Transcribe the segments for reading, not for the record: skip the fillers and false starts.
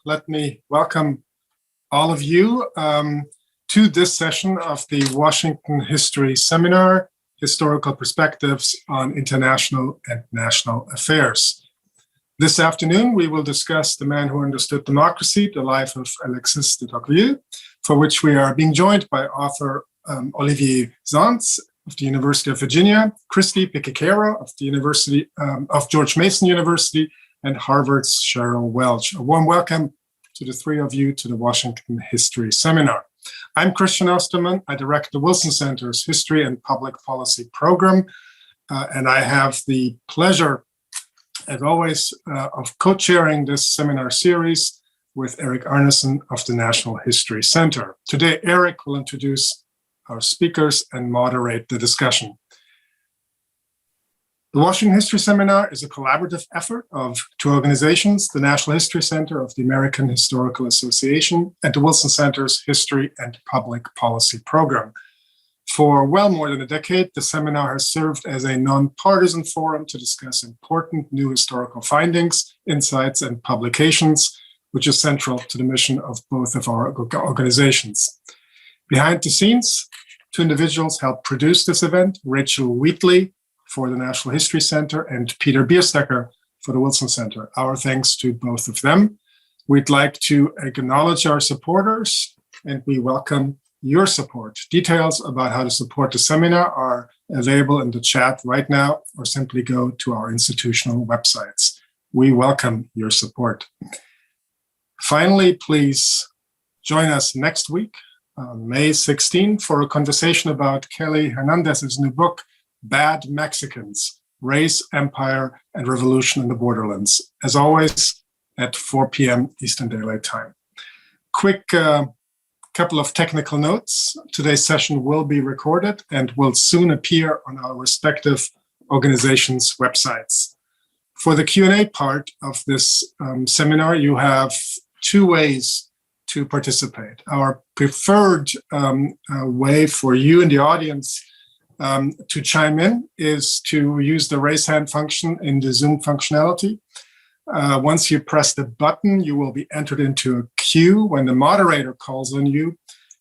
Let me welcome all of you to this session of the Washington History Seminar, Historical Perspectives on International and National Affairs. This afternoon, we will discuss The Man Who Understood Democracy, the life of Alexis de Tocqueville, for which we are being joined by author Olivier Zunz of the University of Virginia, Christy Picicaro of the University of George Mason University, and Harvard's Cheryl Welch. A warm welcome to the three of you to the Washington History Seminar. I'm Christian Osterman. I direct the Wilson Center's History and Public Policy program, and I have the pleasure, as always, of co-chairing this seminar series with Eric Arneson of the National History Center. Today, Eric will introduce our speakers and moderate the discussion. The Washington History Seminar is a collaborative effort of two organizations, the National History Center of the American Historical Association and the Wilson Center's History and Public Policy program. For well more than a decade, the seminar has served as a nonpartisan forum to discuss important new historical findings, insights, and publications, which is central to the mission of both of our organizations. Behind the scenes, two individuals helped produce this event, Rachel Wheatley for the National History Center and Peter Bierstecker for the Wilson Center. Our thanks to both of them. We'd like to acknowledge our supporters, and we welcome your support. Details about how to support the seminar are available in the chat right now, or simply go to our institutional websites. We welcome your support. Finally, please join us next week, May 16, for a conversation about Kelly Hernandez's new book, Bad Mexicans, Race, Empire, and Revolution in the Borderlands, as always, at 4 p.m. Eastern Daylight Time. Quick couple of technical notes. Today's session will be recorded and will soon appear on our respective organizations' websites. For the Q&A part of this seminar, you have two ways to participate. Our preferred way for you in the audience to chime in is to use the raise hand function in the Zoom functionality. Once you press the button, you will be entered into a queue. When the moderator calls on you,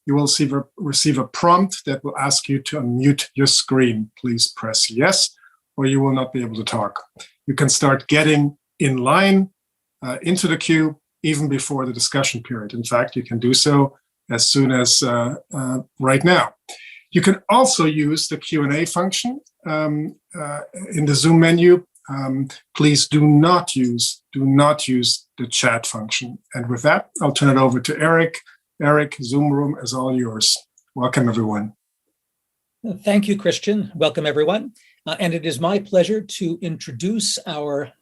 you will receive a prompt that will ask you to unmute your screen. Please press yes, or you will not be able to talk. You can start getting in line into the queue even before the discussion period. In fact, you can do so as soon as right now. You can also use the Q&A function in the Zoom menu. Please do not use the chat function. And with that, I'll turn it over to Eric. Eric, Zoom room is all yours. Welcome, everyone. Thank you, Christian. Welcome, everyone. And it is my pleasure to introduce our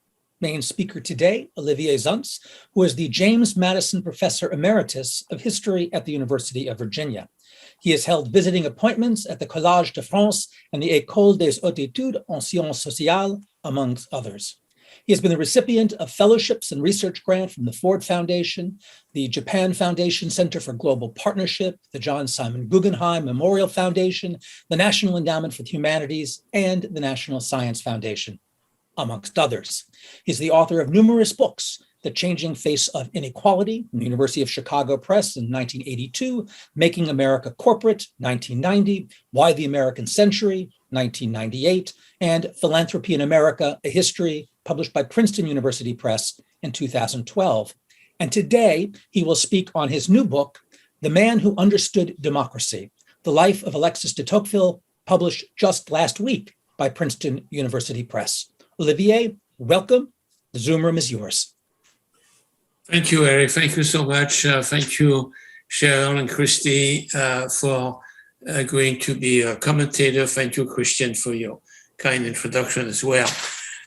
main speaker today, Olivier Zunz, who is the James Madison Professor Emeritus of History at the University of Virginia. He has held visiting appointments at the Collège de France and the École des Hautes Études en Sciences Sociales, amongst others. He has been the recipient of fellowships and research grant from the Ford Foundation, the Japan Foundation Center for Global Partnership, the John Simon Guggenheim Memorial Foundation, the National Endowment for the Humanities, and the National Science Foundation, amongst others. He's the author of numerous books: The Changing Face of Inequality, from the University of Chicago Press in 1982, Making America Corporate, 1990, Why the American Century, 1998, and Philanthropy in America, A History, published by Princeton University Press in 2012. And today, he will speak on his new book, The Man Who Understood Democracy, The Life of Alexis de Tocqueville, published just last week by Princeton University Press. Olivier, welcome. The Zoom room is yours. Thank you, Eric. Thank you so much. Thank you, Cheryl and Christy, for agreeing to be a commentator. Thank you, Christian, for your kind introduction as well.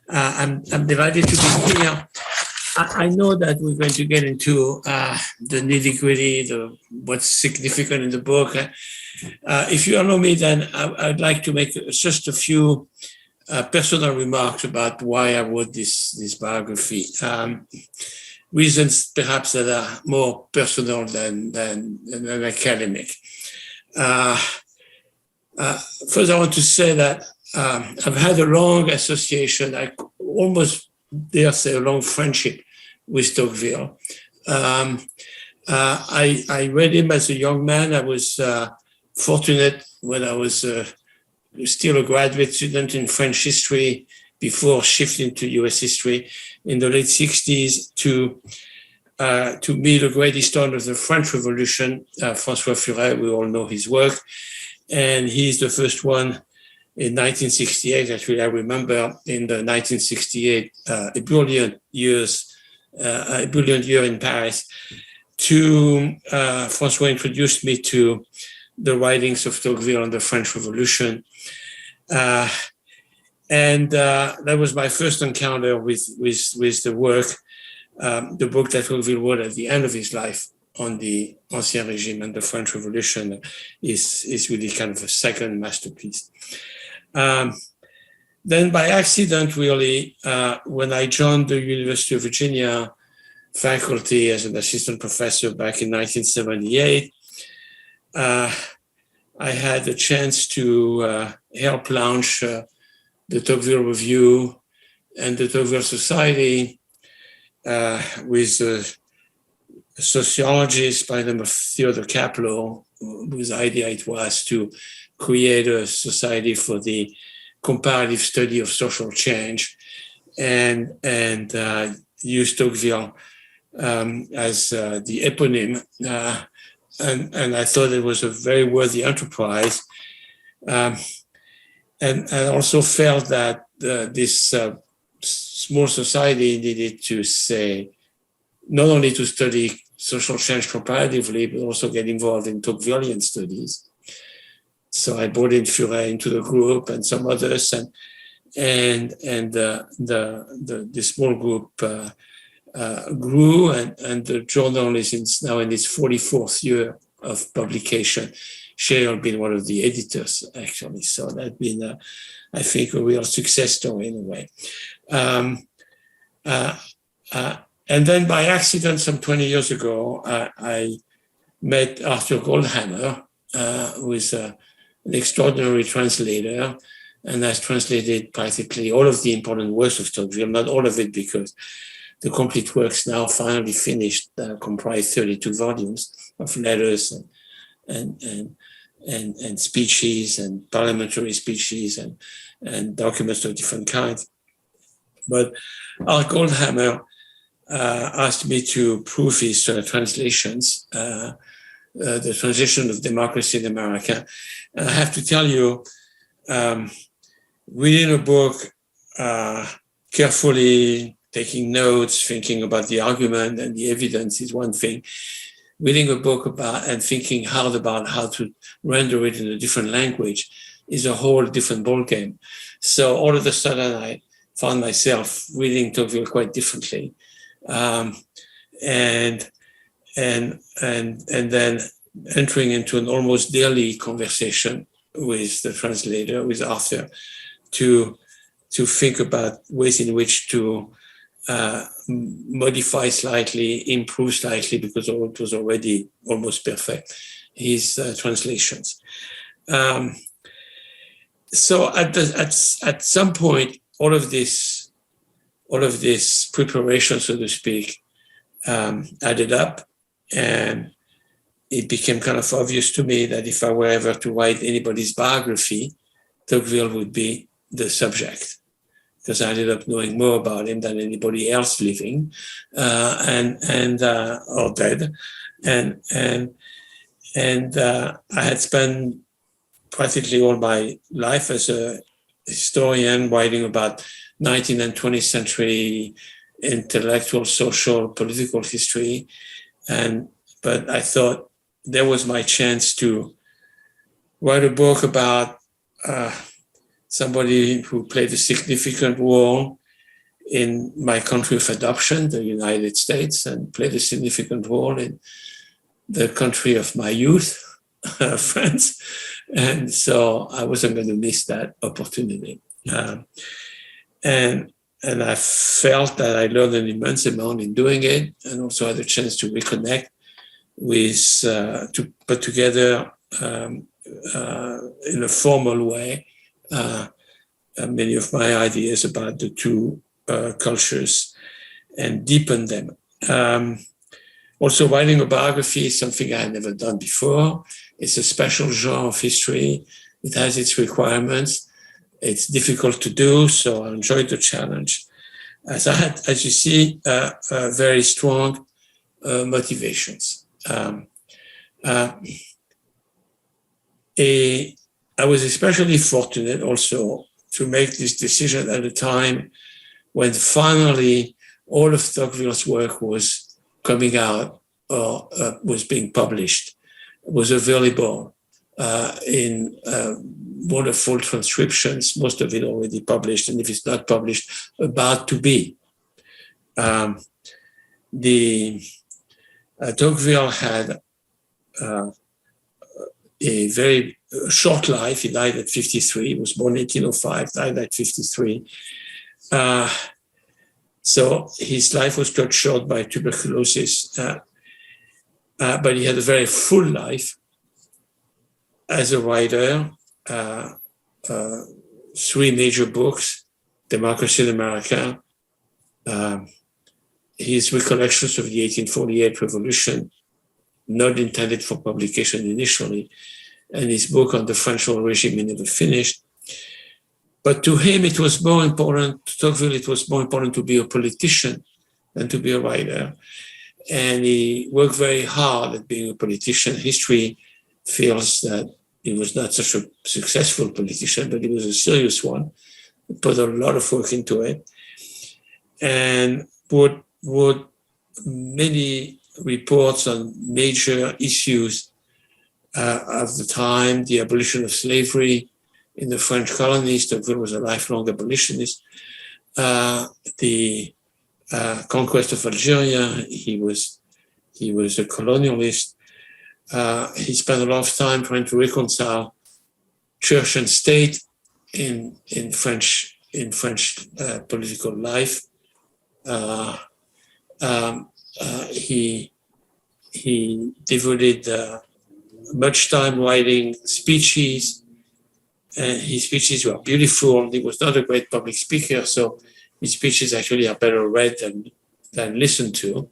I'm delighted to be here. I know that we're going to get into the nitty-gritty, what's significant in the book. If you allow me, then I'd like to make just a few personal remarks about why I wrote this biography. Reasons perhaps that are more personal than academic. First, I want to say that I've had a long association, I almost dare say a long friendship with Tocqueville. I read him as a young man. I was fortunate when I was still a graduate student in French history before shifting to US history in the late 60s to meet a great historian of the French Revolution, François Furet. We all know his work. And he's the first one in 1968, actually, I remember in the 1968 a brilliant year in Paris, François introduced me to the writings of Tocqueville on the French Revolution. And that was my first encounter with the work, the book that Tocqueville wrote at the end of his life on the Ancien Régime and the French Revolution is really kind of a second masterpiece. Then by accident, really, when I joined the University of Virginia faculty as an assistant professor back in 1978, I had the chance to help launch the Tocqueville Review and the Tocqueville Society with a sociologist by the name of Theodore Kapleau, whose idea it was to create a society for the comparative study of social change and use Tocqueville as the eponym. And I thought it was a very worthy enterprise. And I also felt that this small society needed to say, not only to study social change comparatively, but also get involved in Tocquevillian studies. So I brought in Furet into the group and some others, and the small group grew, and the journal is now in its 44th year of publication. Cheryl been one of the editors, actually. So that's been, I think, a real success story in a way. And then by accident, some 20 years ago, I met Arthur Goldhammer, who is an extraordinary translator, and has translated practically all of the important works of Tocqueville, not all of it because the complete works now finally finished comprise 32 volumes of letters and speeches and parliamentary speeches and documents of different kinds. But Arthur Goldhammer asked me to prove his translations, the translation of Democracy in America. And I have to tell you, reading a book carefully, taking notes, thinking about the argument and the evidence is one thing. Reading a book about and thinking hard about how to render it in a different language is a whole different ballgame. So all of a sudden, I found myself reading Tocqueville quite differently, and then entering into an almost daily conversation with the translator, with Arthur, to think about ways in which to modify slightly, improve slightly, because it was already almost perfect, his translations. So at some point, all of this preparation, so to speak, added up, and it became kind of obvious to me that if I were ever to write anybody's biography, Tocqueville would be the subject, because I ended up knowing more about him than anybody else living, or dead, and I had spent practically all my life as a historian writing about 19th and 20th century intellectual, social, political history, but I thought there was my chance to write a book about somebody who played a significant role in my country of adoption, the United States, and played a significant role in the country of my youth, France. And so I wasn't going to miss that opportunity. And I felt that I learned an immense amount in doing it, and also had a chance to reconnect with, to put together in a formal way many of my ideas about the two cultures and deepen them. Also, writing a biography is something I had never done before. It's a special genre of history. It has its requirements. It's difficult to do, so I enjoyed the challenge. As I had, as you see, very strong motivations. I was especially fortunate also to make this decision at a time when finally all of Tocqueville's work was coming out or was being published, was available in wonderful transcriptions, most of it already published, and if it's not published, about to be. Tocqueville had a very short life. He died at 53. He was born in 1805, died at 53. So his life was cut short by tuberculosis, but he had a very full life as a writer. 3 major books, Democracy in America, his recollections of the 1848 revolution, not intended for publication initially, and his book on the French regime he never finished. But to him, it was more important, to Tocqueville, it was more important to be a politician than to be a writer. And he worked very hard at being a politician. History feels that he was not such a successful politician, but he was a serious one. He put a lot of work into it. And would many reports on major issues of the time, the abolition of slavery in the French colonies. Tocqueville was a lifelong abolitionist. The conquest of Algeria, he was a colonialist. He spent a lot of time trying to reconcile church and state in French political life. He devoted much time writing speeches, and his speeches were beautiful. He was not a great public speaker, so his speeches actually are better read than listened to.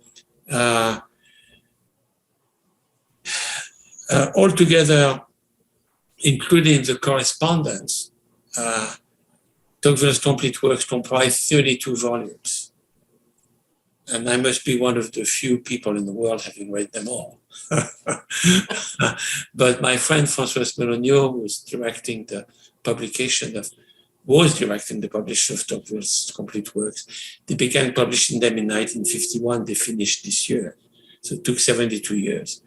Altogether, including the correspondence, Tocqueville's complete works comprise 32 volumes. And I must be one of the few people in the world having read them all. But my friend François Meloniaux, who was directing the publication of Tocqueville's complete works, they began publishing them in 1951. They finished this year. So it took 72 years.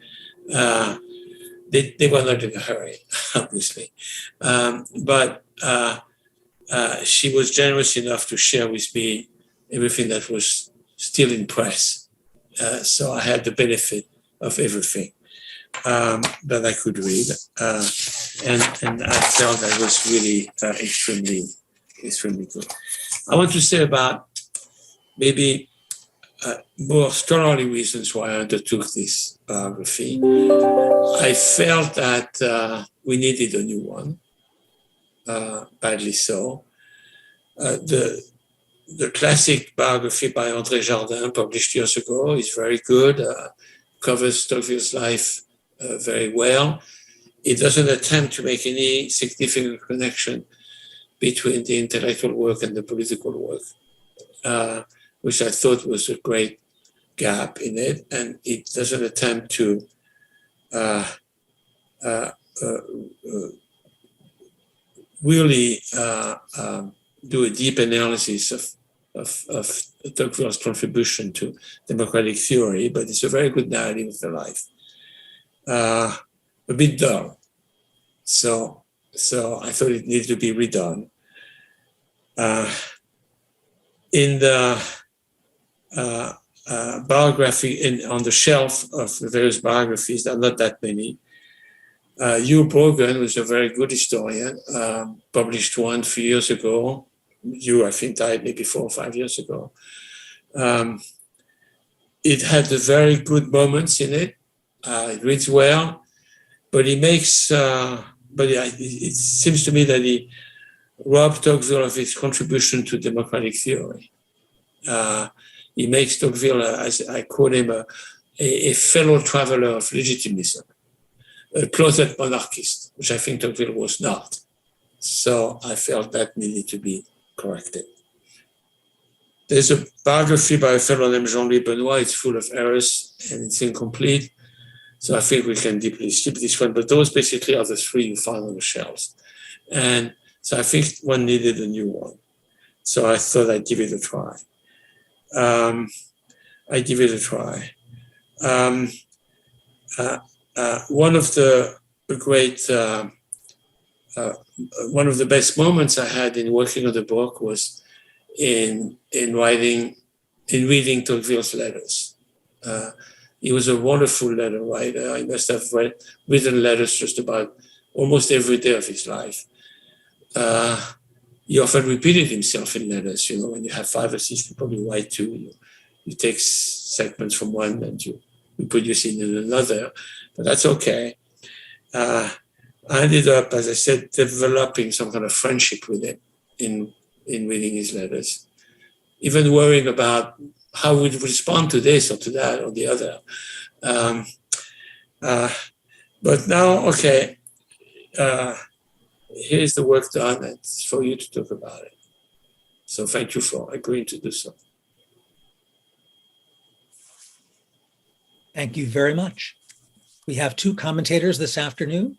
They were not in a hurry, obviously. But she was generous enough to share with me everything that was still in press. So I had the benefit of everything that I could read. And I felt that was really extremely good. I want to say about maybe more scholarly reasons why I undertook this biography. I felt that we needed a new one, badly so. The classic biography by André Jardin, published years ago, is very good, covers Tocqueville's life very well. It doesn't attempt to make any significant connection between the intellectual work and the political work, which I thought was a great gap in it. And it doesn't attempt to really do a deep analysis of Tocqueville's contribution to democratic theory, but it's a very good narrative of the life. A bit dull. So I thought it needed to be redone. In the biography, on the shelf of the various biographies, there are not that many. Hugh Brogan was a very good historian, published one a few years ago. Hugh, I think, died maybe 4 or 5 years ago. It had the very good moments in it. It reads well, but it seems to me that he robbed Tocqueville of his contribution to democratic theory. He makes Tocqueville, as I quote him, a fellow traveler of legitimism, a closet monarchist, which I think Tocqueville was not. So I felt that needed to be corrected. There's a biography by a fellow named Jean-Louis Benoit. It's full of errors and it's incomplete. So I think we can deeply skip this one, but those basically are the three you find on the shelves. And so I think one needed a new one. So I thought I'd give it a try. One of the great, one of the best moments I had in working on the book was in reading Tocqueville's letters. He was a wonderful letter writer. He must have written letters just about almost every day of his life. He often repeated himself in letters. You know, when you have 5 or 6 people you write to, you take segments from one and you produce it in another, but that's okay. I ended up, as I said, developing some kind of friendship with him in reading his letters, even worrying about how we'd respond to this or to that or the other. But now, okay, here's the work done, and it's for you to talk about it. So thank you for agreeing to do so. Thank you very much. We have 2 commentators this afternoon.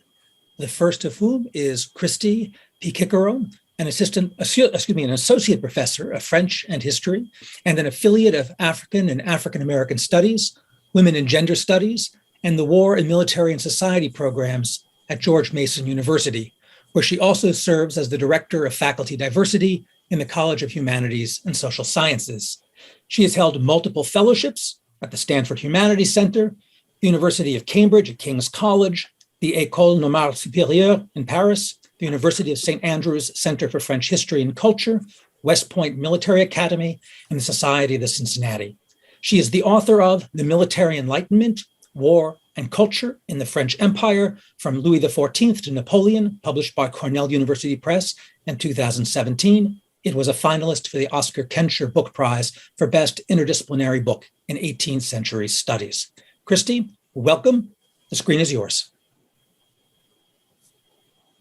The first of whom is Christy Picicaro, an associate professor of French and history, and an affiliate of African and African American studies, women and gender studies, and the war and military and society programs at George Mason University, where she also serves as the director of faculty diversity in the College of Humanities and Social Sciences. She has held multiple fellowships at the Stanford Humanities Center, the University of Cambridge at King's College, the École Normale Supérieure in Paris, the University of St. Andrews Center for French History and Culture, West Point Military Academy, and the Society of the Cincinnati. She is the author of The Military Enlightenment, War and Culture in the French Empire from Louis XIV to Napoleon, published by Cornell University Press in 2017. It was a finalist for the Oscar Kenscher Book Prize for Best Interdisciplinary Book in 18th Century Studies. Christy, welcome. The screen is yours.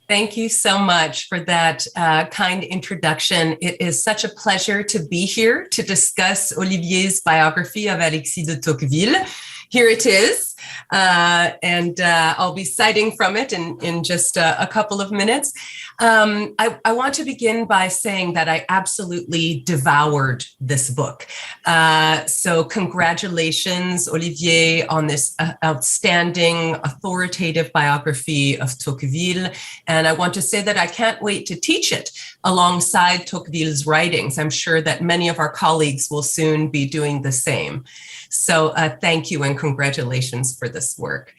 Thank you so much for that kind introduction. It is such a pleasure to be here to discuss Olivier's biography of Alexis de Tocqueville. Here it is, and I'll be citing from it in just a couple of minutes. I want to begin by saying that I absolutely devoured this book. So congratulations, Olivier, on this outstanding authoritative biography of Tocqueville. And I want to say that I can't wait to teach it alongside Tocqueville's writings. I'm sure that many of our colleagues will soon be doing the same. So thank you and congratulations for this work.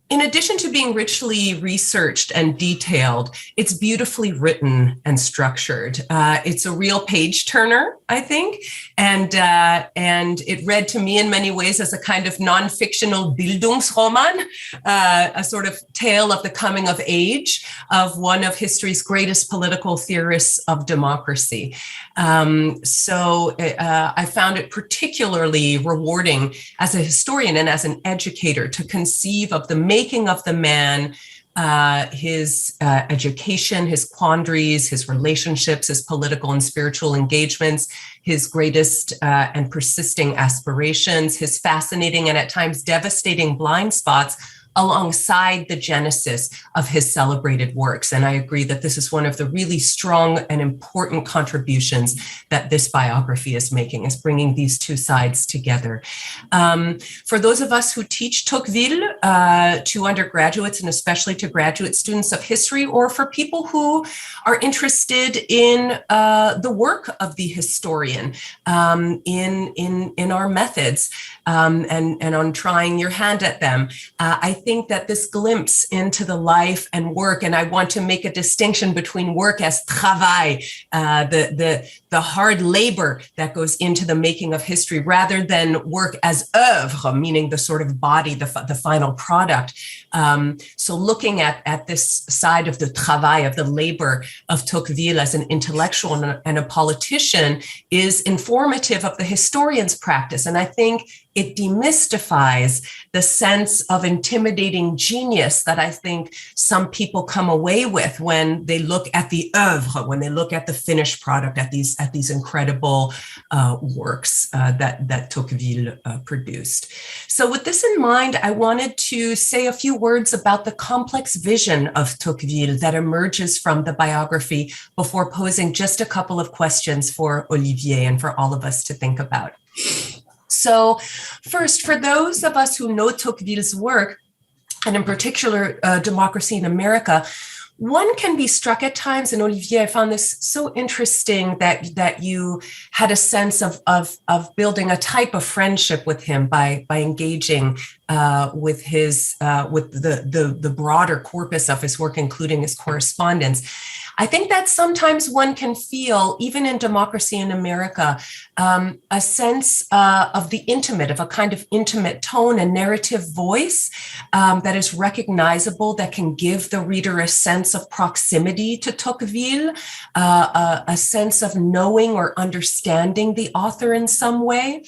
In addition to being richly researched and detailed, it's beautifully written and structured. It's a real page turner, I think, and it read to me in many ways as a kind of non-fictional Bildungsroman, a sort of tale of the coming of age of one of history's greatest political theorists of democracy. So I found it particularly rewarding as a historian and as an educator to conceive of the making of the man, his education, his quandaries, his relationships, his political and spiritual engagements, his greatest and persisting aspirations, his fascinating and at times devastating blind spots, alongside the genesis of his celebrated works. And I agree that this is one of the really strong and important contributions that this biography is making, is bringing these two sides together. For those of us who teach Tocqueville to undergraduates and especially to graduate students of history, or for people who are interested in the work of the historian in our methods and on trying your hand at them, I think that this glimpse into the life and work, and I want to make a distinction between work as travail, the hard labor that goes into the making of history, rather than work as œuvre, meaning the sort of body, the final product. So looking at this side of the travail, of the labor of Tocqueville as an intellectual and a politician, is informative of the historian's practice. And I think it demystifies the sense of intimidating genius that I think some people come away with when they look at the oeuvre, when they look at the finished product, at these incredible works that Tocqueville produced. So with this in mind, I wanted to say a few words about the complex vision of Tocqueville that emerges from the biography before posing just a couple of questions for Olivier and for all of us to think about. So first, for those of us who know Tocqueville's work, and in particular, Democracy in America, one can be struck at times, and Olivier, I found this so interesting that you had a sense of building a type of friendship with him by engaging with the broader corpus of his work, including his correspondence. I think that sometimes one can feel, even in Democracy in America, a sense of the intimate, of a kind of intimate tone and narrative voice that is recognizable, that can give the reader a sense of proximity to Tocqueville, a sense of knowing or understanding the author in some way.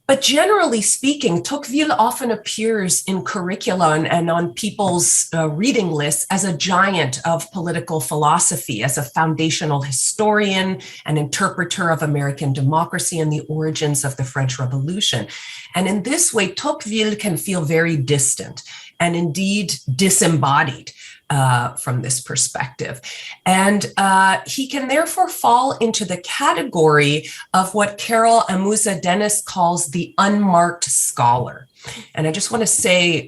But generally speaking, Tocqueville often appears in curricula and on people's reading lists as a giant of political philosophy, as a foundational historian and interpreter of American democracy and the origins of the French Revolution. And in this way, Tocqueville can feel very distant and indeed disembodied from this perspective. And he can therefore fall into the category of what Carol Amusa Dennis calls the unmarked scholar. And I just want to say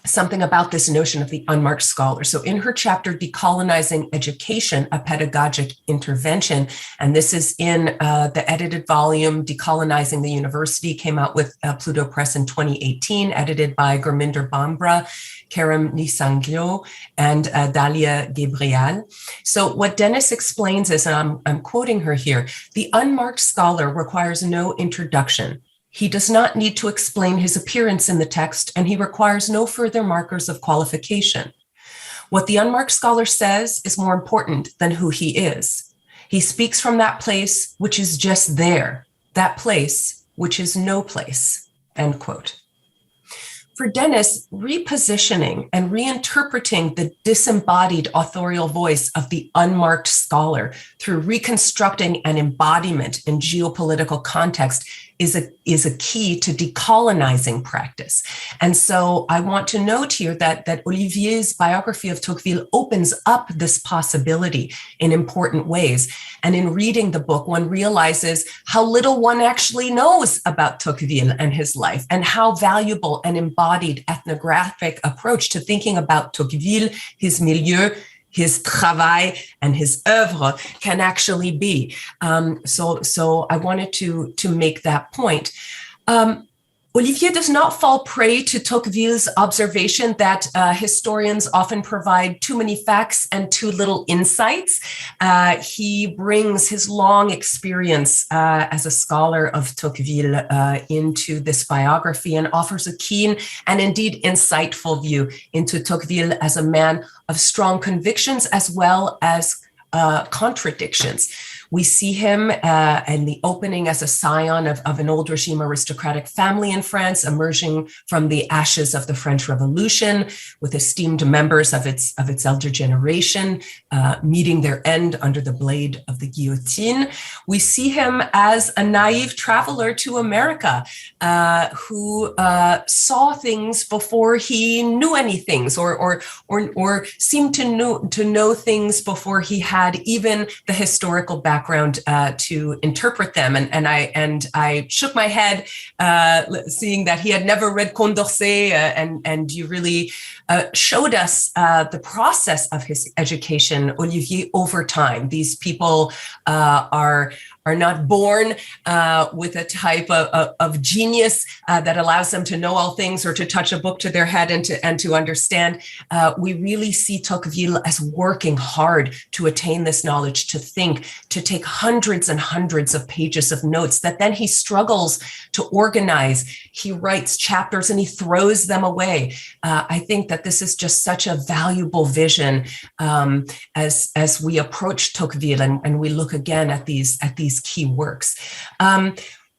something about this notion of the unmarked scholar. So in her chapter, Decolonizing Education, a Pedagogic Intervention, and this is in the edited volume, Decolonizing the University, came out with Pluto Press in 2018, edited by Gurminder Bambra, Karam Nisanglo, and Dalia Gabriel. So what Dennis explains is, and I'm quoting her here, the unmarked scholar requires no introduction. He does not need to explain his appearance in the text, and he requires no further markers of qualification. What the unmarked scholar says is more important than who he is. He speaks from that place which is just there, that place which is no place, end quote. For Dennis, repositioning and reinterpreting the disembodied authorial voice of the unmarked scholar through reconstructing an embodiment in geopolitical context is a key to decolonizing practice. And so I want to note here that Olivier's biography of Tocqueville opens up this possibility in important ways. And in reading the book, one realizes how little one actually knows about Tocqueville and his life, and how valuable an embodied ethnographic approach to thinking about Tocqueville, his milieu, his travail, and his oeuvre can actually be. So I wanted to make that point. Olivier does not fall prey to Tocqueville's observation that historians often provide too many facts and too little insights. He brings his long experience as a scholar of Tocqueville into this biography and offers a keen and indeed insightful view into Tocqueville as a man of strong convictions as well as contradictions. We see him in the opening as a scion of an old regime aristocratic family in France, emerging from the ashes of the French Revolution, with esteemed members of its elder generation, meeting their end under the blade of the guillotine. We see him as a naive traveler to America, who saw things before he knew anything, or seemed to know things before he had even the historical background to interpret them. And I shook my head seeing that he had never read Condorcet, and you really showed us the process of his education, Olivier, over time. These people are not born with a type of genius that allows them to know all things or to touch a book to their head and to understand. We really see Tocqueville as working hard to attain this knowledge, to think, to take hundreds and hundreds of pages of notes that then he struggles to organize. He writes chapters and he throws them away. I think that this is just such a valuable vision as we approach Tocqueville and we look again at these key works.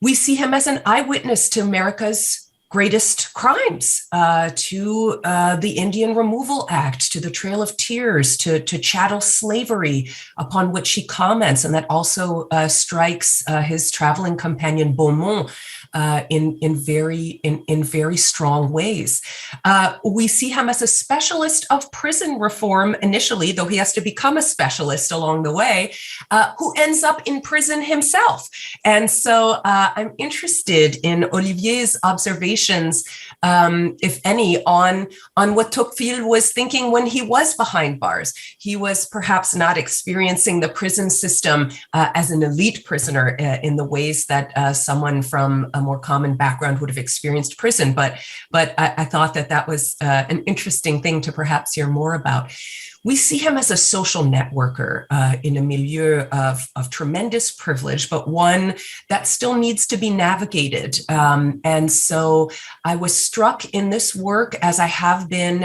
We see him as an eyewitness to America's greatest crimes, to the Indian Removal Act, to the Trail of Tears, to chattel slavery, upon which he comments, and that also strikes his traveling companion Beaumont in very strong ways. We see him as a specialist of prison reform initially, though he has to become a specialist along the way, who ends up in prison himself. And so I'm interested in Olivier's observations, if any, on what Tocqueville was thinking when he was behind bars. He was perhaps not experiencing the prison system as an elite prisoner in the ways that someone from a more common background would have experienced prison. But I thought that was an interesting thing to perhaps hear more about. We see him as a social networker in a milieu of tremendous privilege, but one that still needs to be navigated. And so I was struck in this work, as I have been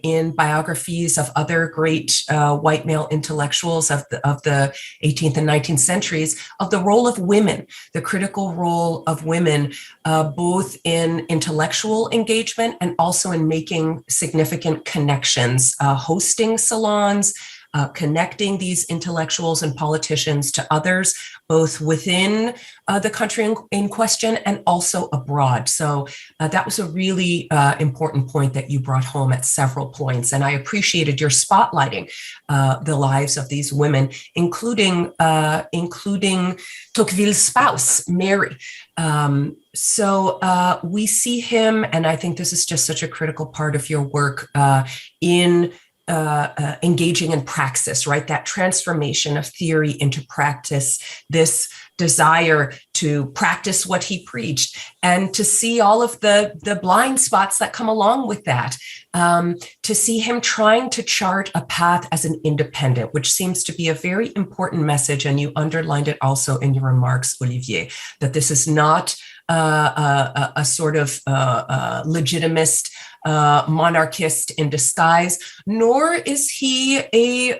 in biographies of other great white male intellectuals of the 18th and 19th centuries, of the role of women, the critical role of women, both in intellectual engagement and also in making significant connections, hosting salons, connecting these intellectuals and politicians to others, both within the country in question and also abroad. So that was a really important point that you brought home at several points. And I appreciated your spotlighting the lives of these women, including Tocqueville's spouse, Mary. So we see him, and I think this is just such a critical part of your work, in engaging in praxis, right? That transformation of theory into practice, this desire to practice what he preached, and to see all of the blind spots that come along with that, to see him trying to chart a path as an independent, which seems to be a very important message. And you underlined it also in your remarks, Olivier, that this is not a sort of legitimist monarchist in disguise, nor is he a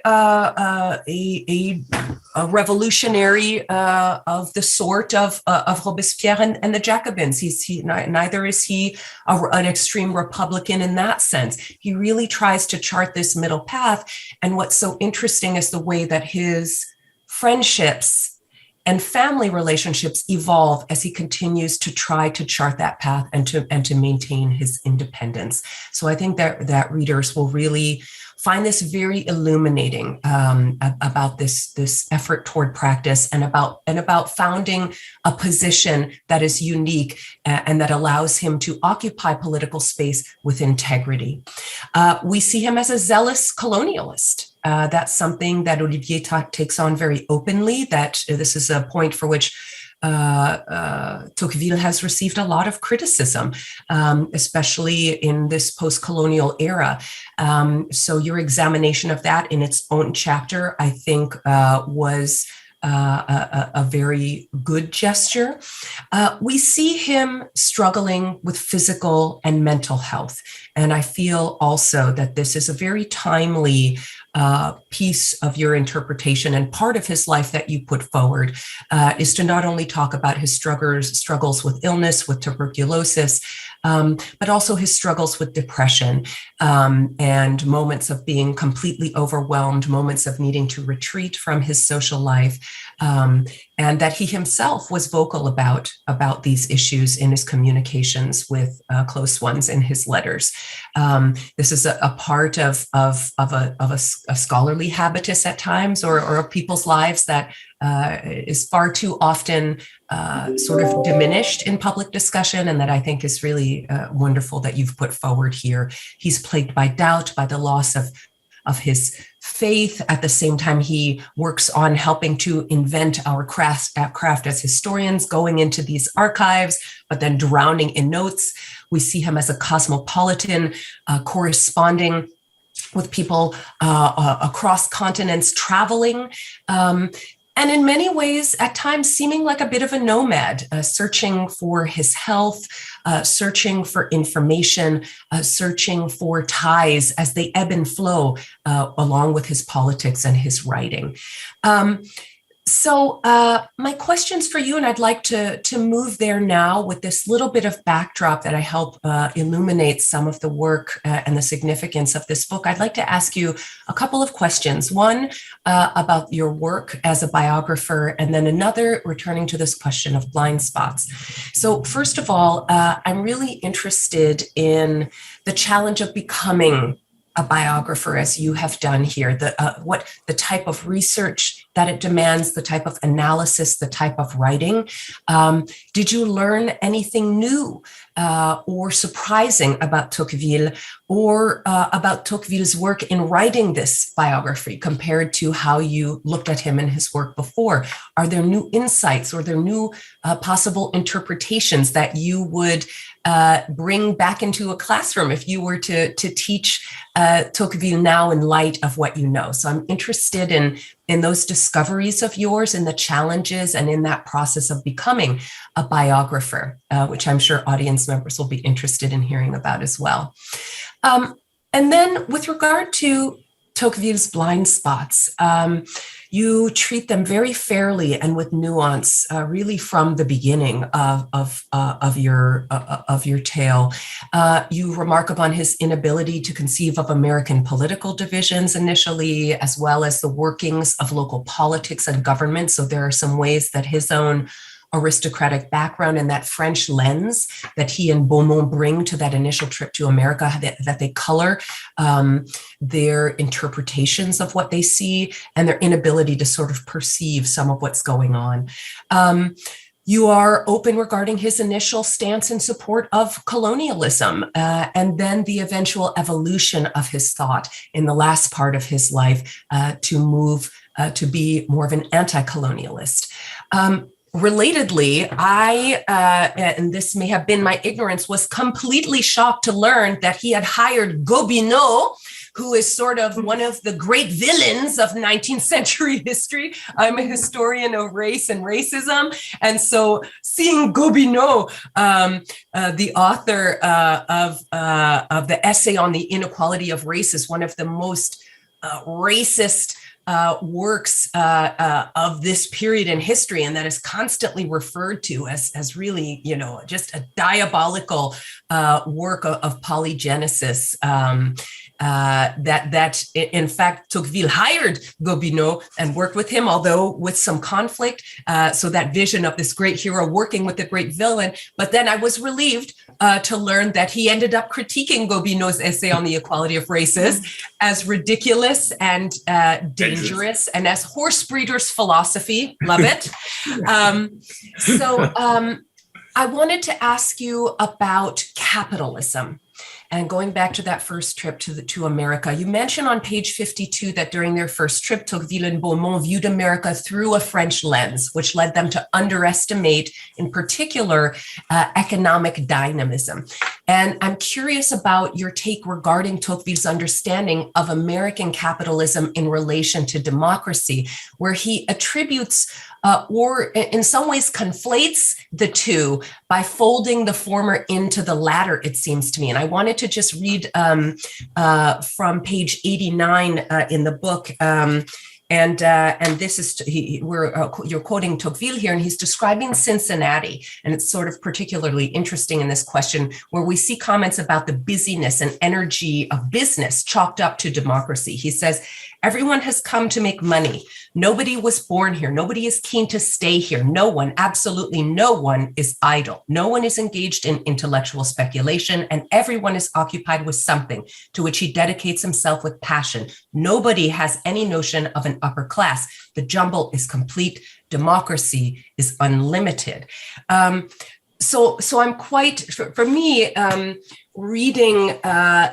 revolutionary of the sort of Robespierre and the Jacobins. Neither is he an extreme Republican in that sense. He really tries to chart this middle path. And what's so interesting is the way that his friendships and family relationships evolve as he continues to try to chart that path and to maintain his independence. So I think that readers will really find this very illuminating about this effort toward practice and about founding a position that is unique and that allows him to occupy political space with integrity. We see him as a zealous colonialist. That's something that Olivier takes on very openly, that this is a point for which Tocqueville has received a lot of criticism, especially in this post-colonial era. So your examination of that in its own chapter, I think, was a very good gesture. We see him struggling with physical and mental health. And I feel also that this is a very timely piece of your interpretation, and part of his life that you put forward is to not only talk about his struggles with illness, with tuberculosis, but also his struggles with depression and moments of being completely overwhelmed, moments of needing to retreat from his social life, and that he himself was vocal about these issues in his communications with close ones in his letters. This is a part of a scholarly habitus at times, or of people's lives that is far too often sort of diminished in public discussion, and that I think is really wonderful that you've put forward here. He's plagued by doubt, by the loss of his faith. At the same time, he works on helping to invent our craft as historians, going into these archives, but then drowning in notes. We see him as a cosmopolitan, corresponding with people across continents, traveling, and in many ways, at times, seeming like a bit of a nomad, searching for his health, searching for information, searching for ties as they ebb and flow along with his politics and his writing. So my questions for you, and I'd like to move there now with this little bit of backdrop that I hope illuminates some of the work and the significance of this book. I'd like to ask you a couple of questions. One about your work as a biographer, and then another returning to this question of blind spots. So first of all, I'm really interested in the challenge of becoming a biographer, as you have done here, what the type of research that it demands, the type of analysis, the type of writing. Did you learn anything new or surprising about Tocqueville, or about Tocqueville's work in writing this biography compared to how you looked at him and his work before? Are there new insights, or are there new possible interpretations that you would bring back into a classroom if you were to teach Tocqueville now in light of what you know? So I'm interested in those discoveries of yours, and the challenges, and in that process of becoming a biographer, which I'm sure audience members will be interested in hearing about as well. And then with regard to Tocqueville's blind spots, you treat them very fairly and with nuance, really from the beginning of your tale. You remark upon his inability to conceive of American political divisions initially, as well as the workings of local politics and government. So there are some ways that his own aristocratic background and that French lens that he and Beaumont bring to that initial trip to America, that they color their interpretations of what they see, and their inability to sort of perceive some of what's going on. You are open regarding his initial stance in support of colonialism, and then the eventual evolution of his thought in the last part of his life to move to be more of an anti-colonialist. Relatedly, I, and this may have been my ignorance, was completely shocked to learn that he had hired Gobineau, who is sort of one of the great villains of 19th century history. I'm a historian of race and racism. And so seeing Gobineau, the author of the essay on the inequality of races, one of the most racist works of this period in history, and that is constantly referred to as really, just a diabolical work of polygenesis. That in fact Tocqueville hired Gobineau and worked with him, although with some conflict. So that vision of this great hero working with the great villain. But then I was relieved to learn that he ended up critiquing Gobineau's essay on the equality of races as ridiculous and dangerous, and as horse breeders' philosophy. Love it. So I wanted to ask you about capitalism. And going back to that first trip to America, you mentioned on page 52 that during their first trip, Tocqueville and Beaumont viewed America through a French lens, which led them to underestimate, in particular, economic dynamism. And I'm curious about your take regarding Tocqueville's understanding of American capitalism in relation to democracy, where he attributes or in some ways conflates the two by folding the former into the latter, it seems to me. And I wanted to just read from page 89 in the book. And this is, you're quoting Tocqueville here, and he's describing Cincinnati. And it's sort of particularly interesting in this question, where we see comments about the busyness and energy of business chalked up to democracy. He says, everyone has come to make money. Nobody was born here. Nobody is keen to stay here. No one, absolutely no one, is idle. No one is engaged in intellectual speculation, and everyone is occupied with something to which he dedicates himself with passion. Nobody has any notion of an upper class. The jumble is complete. Democracy is unlimited. So I'm quite, for me, reading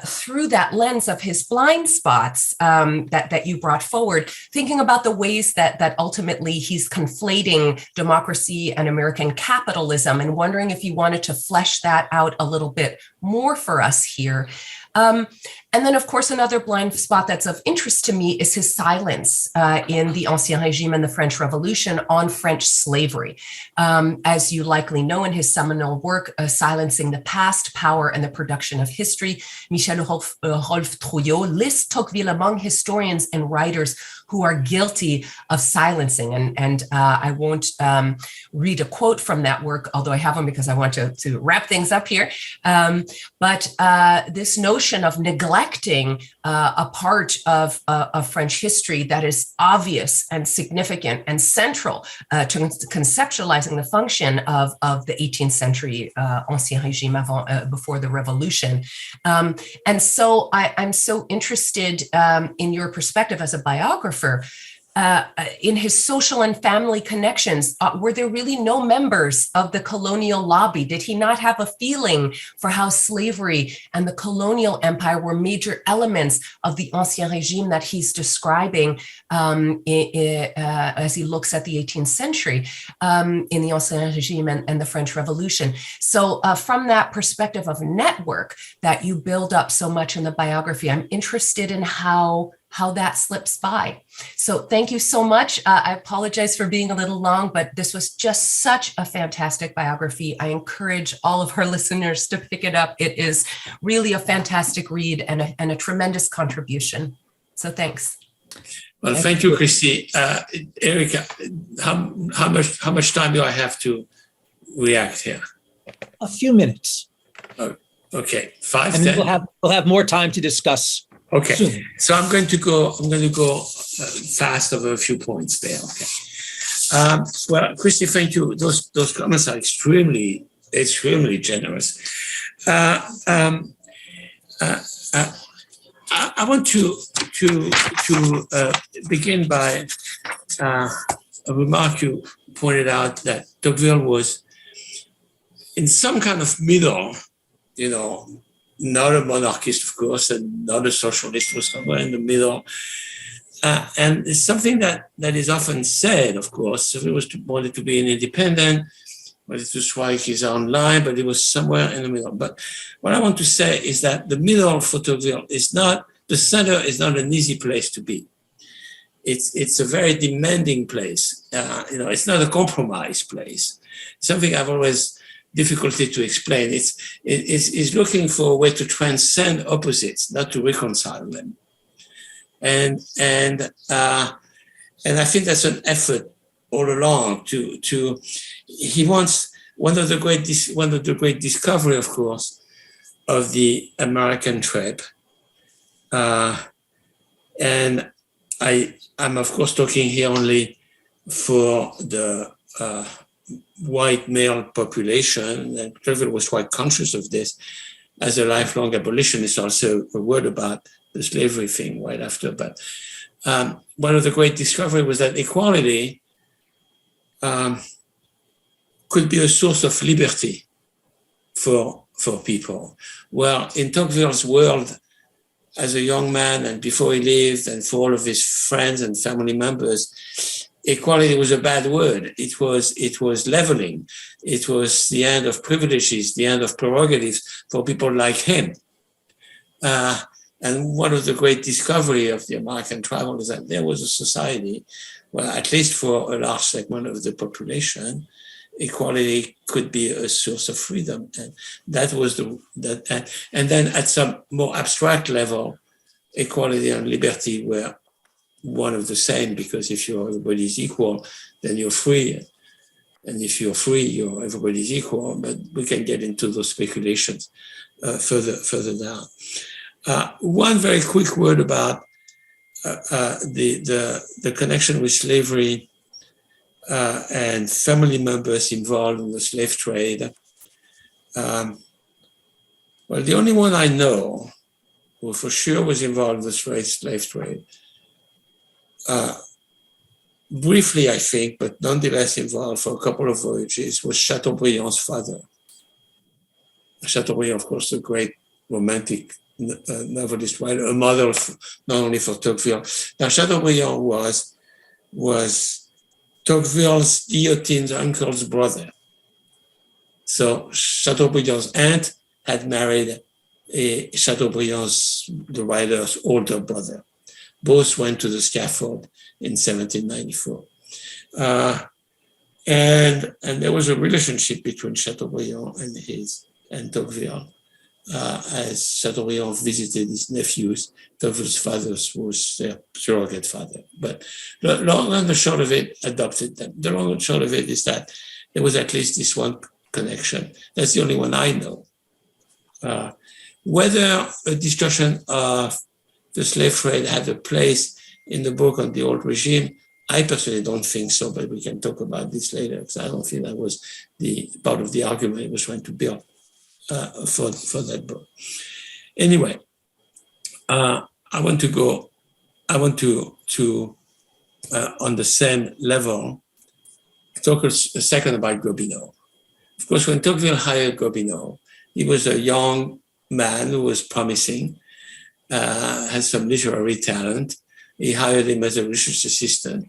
through that lens of his blind spots that you brought forward, thinking about the ways that ultimately he's conflating democracy and American capitalism, and wondering if you wanted to flesh that out a little bit more for us here. And then, of course, another blind spot that's of interest to me is his silence in the Ancien Régime and the French Revolution on French slavery. As you likely know, in his seminal work, Silencing the Past, Power and the Production of History, Michel Rolfe-Trouillot lists Tocqueville among historians and writers who are guilty of silencing. And I won't read a quote from that work, although I have them because I want to wrap things up here. But this notion of neglecting a part of French history that is obvious and significant and central to conceptualizing the function of the 18th century Ancien Régime before the Revolution. And so I'm so interested in your perspective as a biographer. In his social and family connections, were there really no members of the colonial lobby? Did he not have a feeling for how slavery and the colonial empire were major elements of the Ancien Régime that he's describing as he looks at the 18th century in the Ancien Régime and the French Revolution? So from that perspective of network that you build up so much in the biography, I'm interested in how that slips by. So thank you so much. I apologize for being a little long, but this was just such a fantastic biography. I encourage all of our listeners to pick it up. It is really a fantastic read and a tremendous contribution. So thanks. Well, thank you, Christy. Erica, how much time do I have to react here? A few minutes. Oh, okay, 5, and 10. then we'll have more time to discuss. Okay, soon. So I'm going to go fast over a few points there. Okay. Well, Christy, thank you. Those comments are extremely generous. I want to begin by a remark you pointed out that Tocqueville was in some kind of middle, not a monarchist, of course, and not a socialist, was somewhere in the middle. And it's something that is often said, of course. He wanted to be an independent, wanted to strike his own line, but it was somewhere in the middle. But what I want to say is that the middle for Tocqueville the center is not an easy place to be. It's a very demanding place. It's not a compromise place. Something I've always difficulty to explain. It's looking for a way to transcend opposites, not to reconcile them. And I think that's an effort all along he wants one of the great discovery, of course, of the American trip. And I'm of course talking here only for the white male population, and Tocqueville was quite conscious of this. As a lifelong abolitionist, also a word about the slavery thing right after. But one of the great discoveries was that equality could be a source of liberty for people. Well, in Tocqueville's world, as a young man and before he lived, and for all of his friends and family members, equality was a bad word. It was leveling. It was the end of privileges, the end of prerogatives for people like him. And one of the great discovery of the American travel is that there was a society where, at least for a large segment of the population, equality could be a source of freedom. And that was and then at some more abstract level, equality and liberty were one of the same, because if everybody's equal, then you're free. And if you're free, everybody's equal. But we can get into those speculations further down. One very quick word about the connection with slavery and family members involved in the slave trade. Well, the only one I know who for sure was involved in the slave trade, briefly, I think, but nonetheless involved for a couple of voyages, was Chateaubriand's father. Chateaubriand, of course, a great romantic novelist, writer, a model not only for Tocqueville. Now, Chateaubriand was Tocqueville's guillotined uncle's brother. So Chateaubriand's aunt had married Chateaubriand's, the writer's older brother. Both went to the scaffold in 1794. And there was a relationship between Chateaubriand and Tocqueville. As Chateaubriand visited his nephews, Tocqueville's father was their surrogate father. But the long and the short of it, adopted them. The long and short of it is that there was at least this one connection. That's the only one I know. Whether a discussion of the slave trade had a place in the book on the old regime, I personally don't think so, but we can talk about this later, because I don't think that was the part of the argument it was trying to build for that book. Anyway, I want to on the same level, talk a second about Gobineau. Of course, when Tocqueville hired Gobineau, he was a young man who was promising, had some literary talent. He hired him as a research assistant.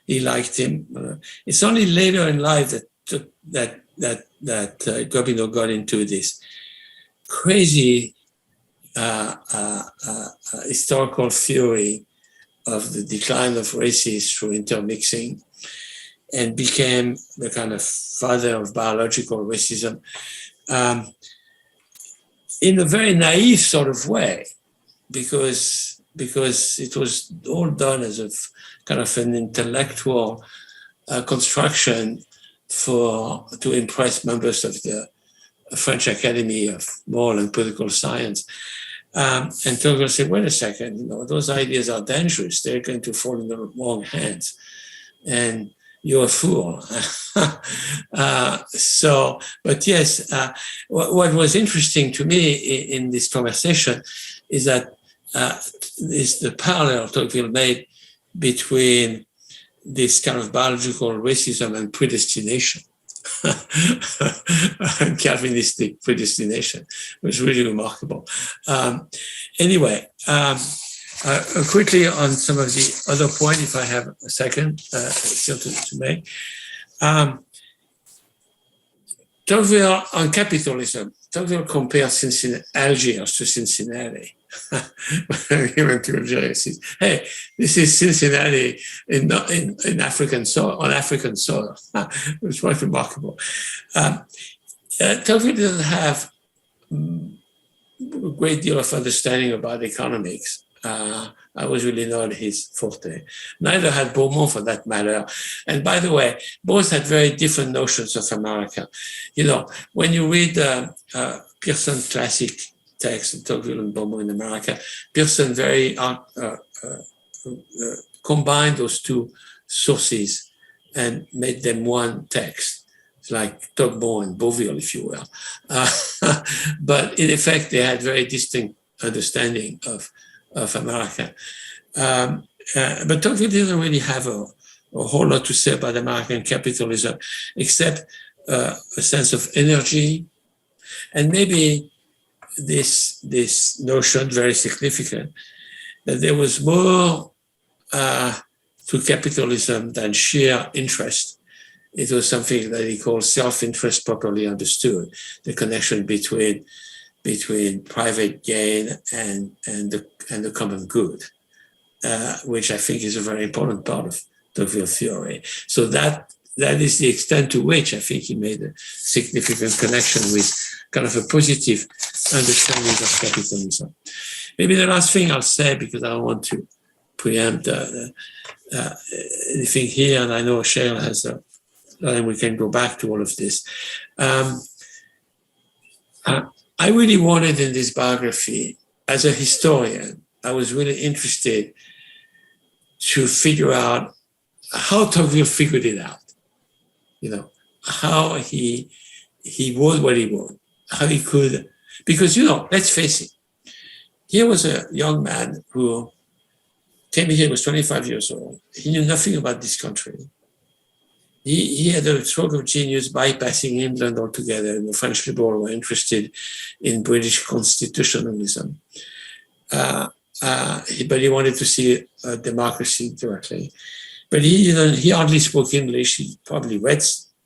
He liked him. It's only later in life that Gobineau got into this crazy historical theory of the decline of races through intermixing, and became the kind of father of biological racism in a very naive sort of way, because it was all done as a kind of an intellectual construction to impress members of the French Academy of Moral and Political Science. And Tocqueville said, wait a second, those ideas are dangerous. They're going to fall in the wrong hands. And you're a fool. But yes, what was interesting to me in this conversation is that is the parallel Tocqueville made between this kind of biological racism and predestination, Calvinistic predestination, which is really remarkable. Anyway, quickly on some of the other points, if I have a second still to make. Tocqueville on capitalism. Tocqueville compares Algiers to Cincinnati. He went to Algeria. Says, hey, this is Cincinnati in African soil, on African soil. It was quite remarkable. Tocqueville didn't have a great deal of understanding about economics. I was really not his forte. Neither had Beaumont, for that matter. And by the way, both had very different notions of America. When you read Pearson's classic text, Tocqueville and Beaumont in America, Pearson very combined those two sources and made them one text. It's like Tocqueville and Beauville, if you will. But in effect, they had very distinct understanding of America. But Tocqueville didn't really have a whole lot to say about American capitalism, except a sense of energy, and maybe this notion, very significant, that there was more to capitalism than sheer interest. It was something that he called self-interest properly understood, the connection between private gain and the common good, which I think is a very important part of Tocqueville theory. So that is the extent to which I think he made a significant connection with kind of a positive understanding of capitalism. Maybe the last thing I'll say, because I don't want to preempt anything here, and I know Cheryl has and we can go back to all of this. I really wanted in this biography, as a historian, I was really interested to figure out how Tocqueville figured it out. How he wrote what he wrote, how he could, because, let's face it, here was a young man who came here, was 25 years old. He knew nothing about this country. He had a stroke of genius bypassing England altogether. The French liberals were interested in British constitutionalism. But he wanted to see democracy directly. But he hardly spoke English. He probably read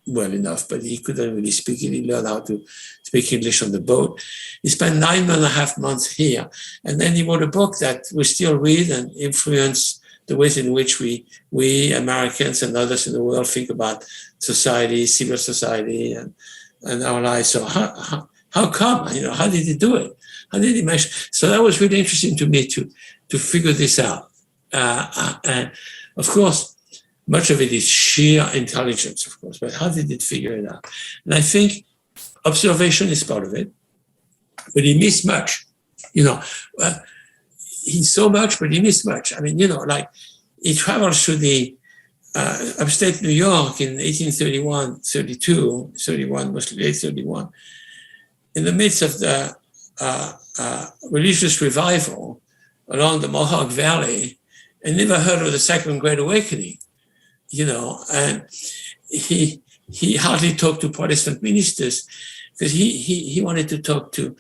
well enough, but he couldn't really speak it. He learned how to speak English on the boat. He spent 9.5 months here. And then he wrote a book that we still read and influence the ways in which we Americans and others in the world think about society, civil society, and our lives. So how come? How did he do it? How did he manage? So that was really interesting to me to figure this out. And of course, much of it is sheer intelligence, of course, but how did it figure it out? And I think observation is part of it, but he missed much. He saw much, but he missed much. I mean, like he traveled through the upstate New York in 1831, 32, 31, mostly late 31, in the midst of the religious revival along the Mohawk Valley, and never heard of the Second Great Awakening, and he hardly talked to Protestant ministers because he wanted to talk to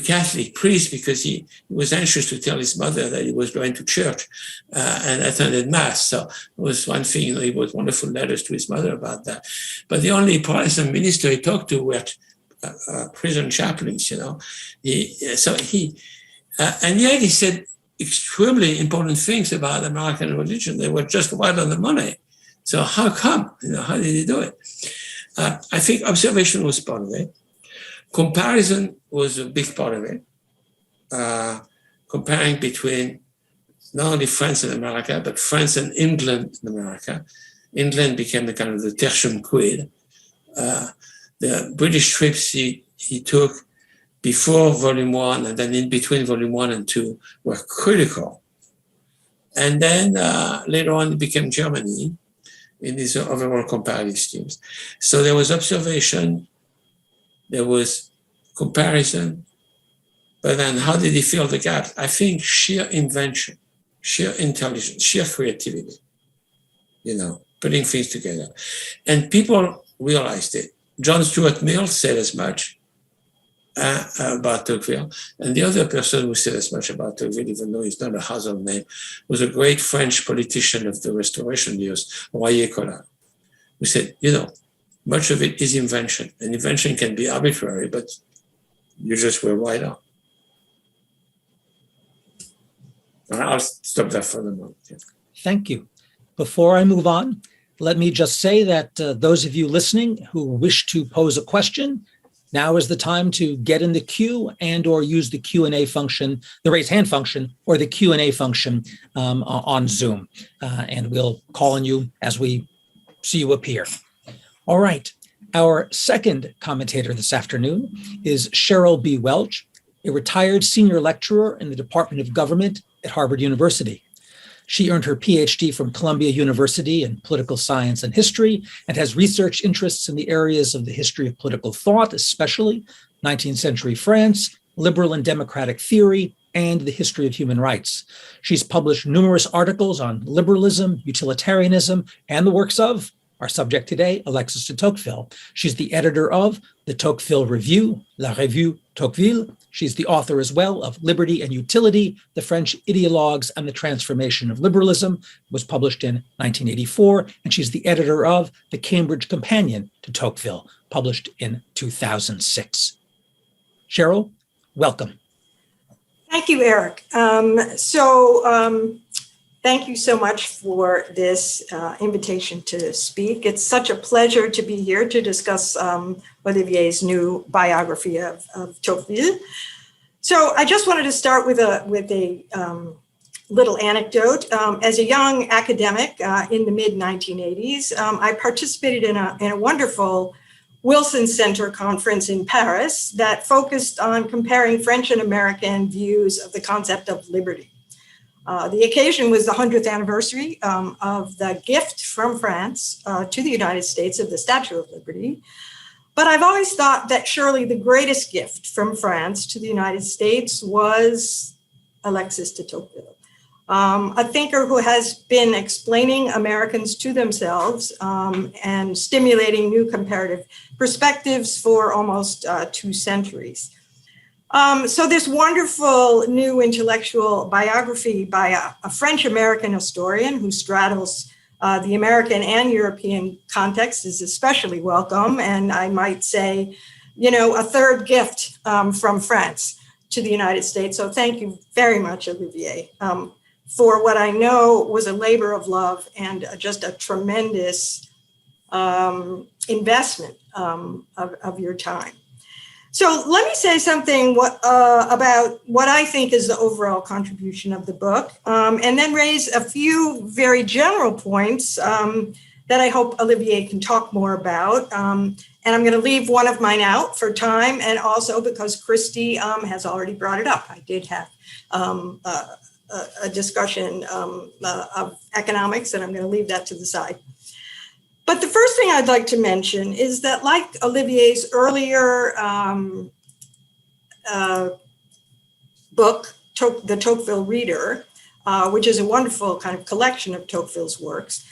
Catholic priests because he was anxious to tell his mother that he was going to church and attended Mass. So it was one thing, he wrote wonderful letters to his mother about that. But the only Protestant minister he talked to were prison chaplains, and yet he said extremely important things about American religion. They were just right on the money. So how come? How did he do it? I think observation was part of it. Comparison was a big part of it. Comparing between not only France and America, but France and England and America. England became the kind of the tertium quid. The British trips he took before Volume 1 and then in between Volume 1 and 2 were critical. And then later on it became Germany in these overall comparative schemes. So there was observation, there was comparison, but then how did he fill the gaps? I think sheer invention, sheer intelligence, sheer creativity, putting things together. And people realized it. John Stuart Mill said as much about Tocqueville. And the other person who said as much about Tocqueville, even though he's not a household name, was a great French politician of the Restoration years, Olivier, who said, much of it is invention. And invention can be arbitrary, but you just were right on. I'll stop there for the moment. Yeah. Thank you. Before I move on, let me just say that those of you listening who wish to pose a question, now is the time to get in the queue and or use the Q&A function, the raise hand function, or the Q&A function on Zoom. And we'll call on you as we see you appear. All right. Our second commentator this afternoon is Cheryl B Welch, a retired senior lecturer in the Department of Government at Harvard University. She earned her PhD from Columbia University in political science and history and has research interests in the areas of the history of political thought, especially 19th century France, liberal and democratic theory, and the history of human rights. She's published numerous articles on liberalism, utilitarianism, and the works of our subject today, Alexis de Tocqueville. She's the editor of the Tocqueville Review, La Revue Tocqueville. She's the author as well of Liberty and Utility, the French Ideologues and the Transformation of Liberalism, was published in 1984. And she's the editor of the Cambridge Companion to Tocqueville, published in 2006. Cheryl, welcome. Thank you, Eric. Thank you so much for this invitation to speak. It's such a pleasure to be here to discuss Olivier's new biography of Tocqueville. So I just wanted to start with a little anecdote. As a young academic in the mid-1980s, I participated in a wonderful Wilson Center conference in Paris that focused on comparing French and American views of the concept of liberty. The occasion was the 100th anniversary of the gift from France to the United States of the Statue of Liberty. But I've always thought that surely the greatest gift from France to the United States was Alexis de Tocqueville, a thinker who has been explaining Americans to themselves and stimulating new comparative perspectives for almost 2 centuries. So this wonderful new intellectual biography by a French-American historian who straddles The American and European context is especially welcome, and I might say, a third gift from France to the United States. So thank you very much, Olivier, for what I know was a labor of love and just a tremendous investment of your time. So let me say something about what I think is the overall contribution of the book, and then raise a few very general points that I hope Olivier can talk more about. And I'm going to leave one of mine out for time, and also because Christy has already brought it up. I did have a discussion of economics, and I'm going to leave that to the side. But the first thing I'd like to mention is that, like Olivier's earlier book, The Tocqueville Reader, which is a wonderful kind of collection of Tocqueville's works,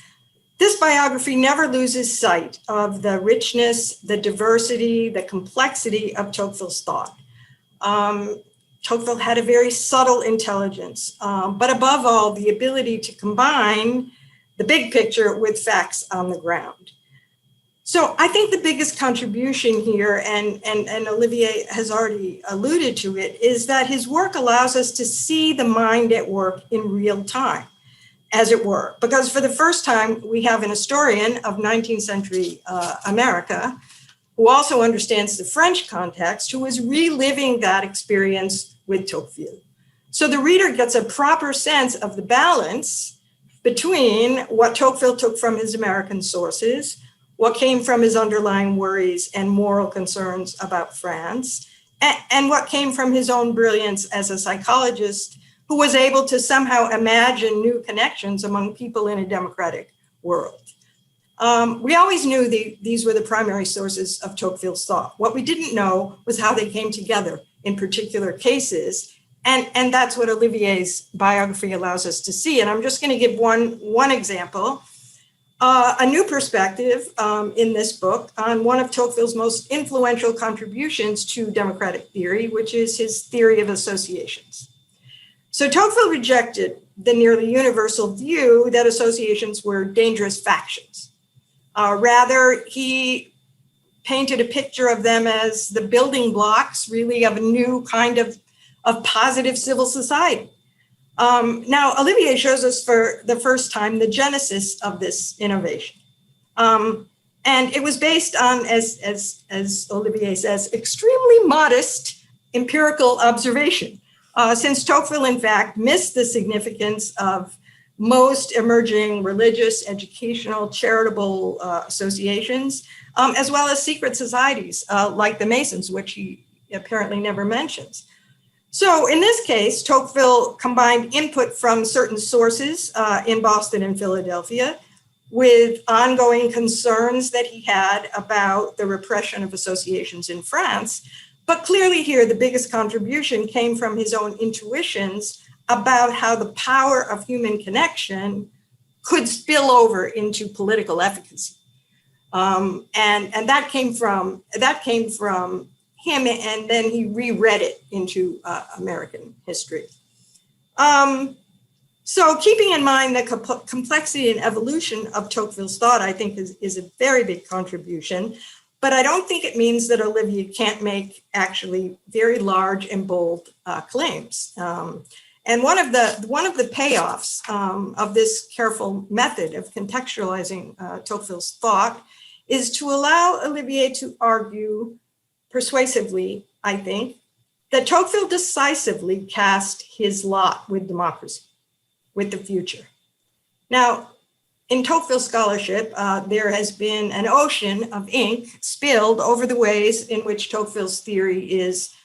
this biography never loses sight of the richness, the diversity, the complexity of Tocqueville's thought. Tocqueville had a very subtle intelligence, but above all, the ability to combine the big picture with facts on the ground. So I think the biggest contribution here, and Olivier has already alluded to it, is that his work allows us to see the mind at work in real time, as it were. Because for the first time, we have an historian of 19th century America who also understands the French context, who is reliving that experience with Tocqueville. So the reader gets a proper sense of the balance between what Tocqueville took from his American sources, what came from his underlying worries and moral concerns about France, and what came from his own brilliance as a psychologist who was able to somehow imagine new connections among people in a democratic world. We always knew these were the primary sources of Tocqueville's thought. What we didn't know was how they came together in particular cases. And that's what Olivier's biography allows us to see. And I'm just going to give one example, a new perspective in this book on one of Tocqueville's most influential contributions to democratic theory, which is his theory of associations. So Tocqueville rejected the nearly universal view that associations were dangerous factions. Rather, he painted a picture of them as the building blocks, really, of a new kind of positive civil society. Now, Olivier shows us for the first time the genesis of this innovation. And it was based on, as Olivier says, extremely modest empirical observation, since Tocqueville, in fact, missed the significance of most emerging religious, educational, charitable associations, as well as secret societies like the Masons, which he apparently never mentions. So in this case, Tocqueville combined input from certain sources in Boston and Philadelphia with ongoing concerns that he had about the repression of associations in France. But clearly here, the biggest contribution came from his own intuitions about how the power of human connection could spill over into political efficacy. And that came from him, and then he reread it into American history. So keeping in mind the complexity and evolution of Tocqueville's thought, I think is a very big contribution, but I don't think it means that Olivier can't make actually very large and bold claims. And one of the payoffs of this careful method of contextualizing Tocqueville's thought is to allow Olivier to argue persuasively, I think, that Tocqueville decisively cast his lot with democracy, with the future. Now, in Tocqueville scholarship, there has been an ocean of ink spilled over the ways in which Tocqueville's theory is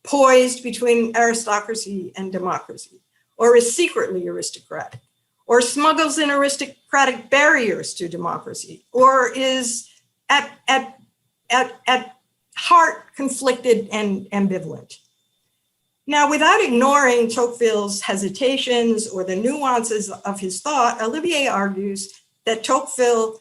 poised between aristocracy and democracy, or is secretly aristocratic, or smuggles in aristocratic barriers to democracy, or is at heart conflicted and ambivalent. Now, without ignoring Tocqueville's hesitations or the nuances of his thought, Olivier argues that Tocqueville's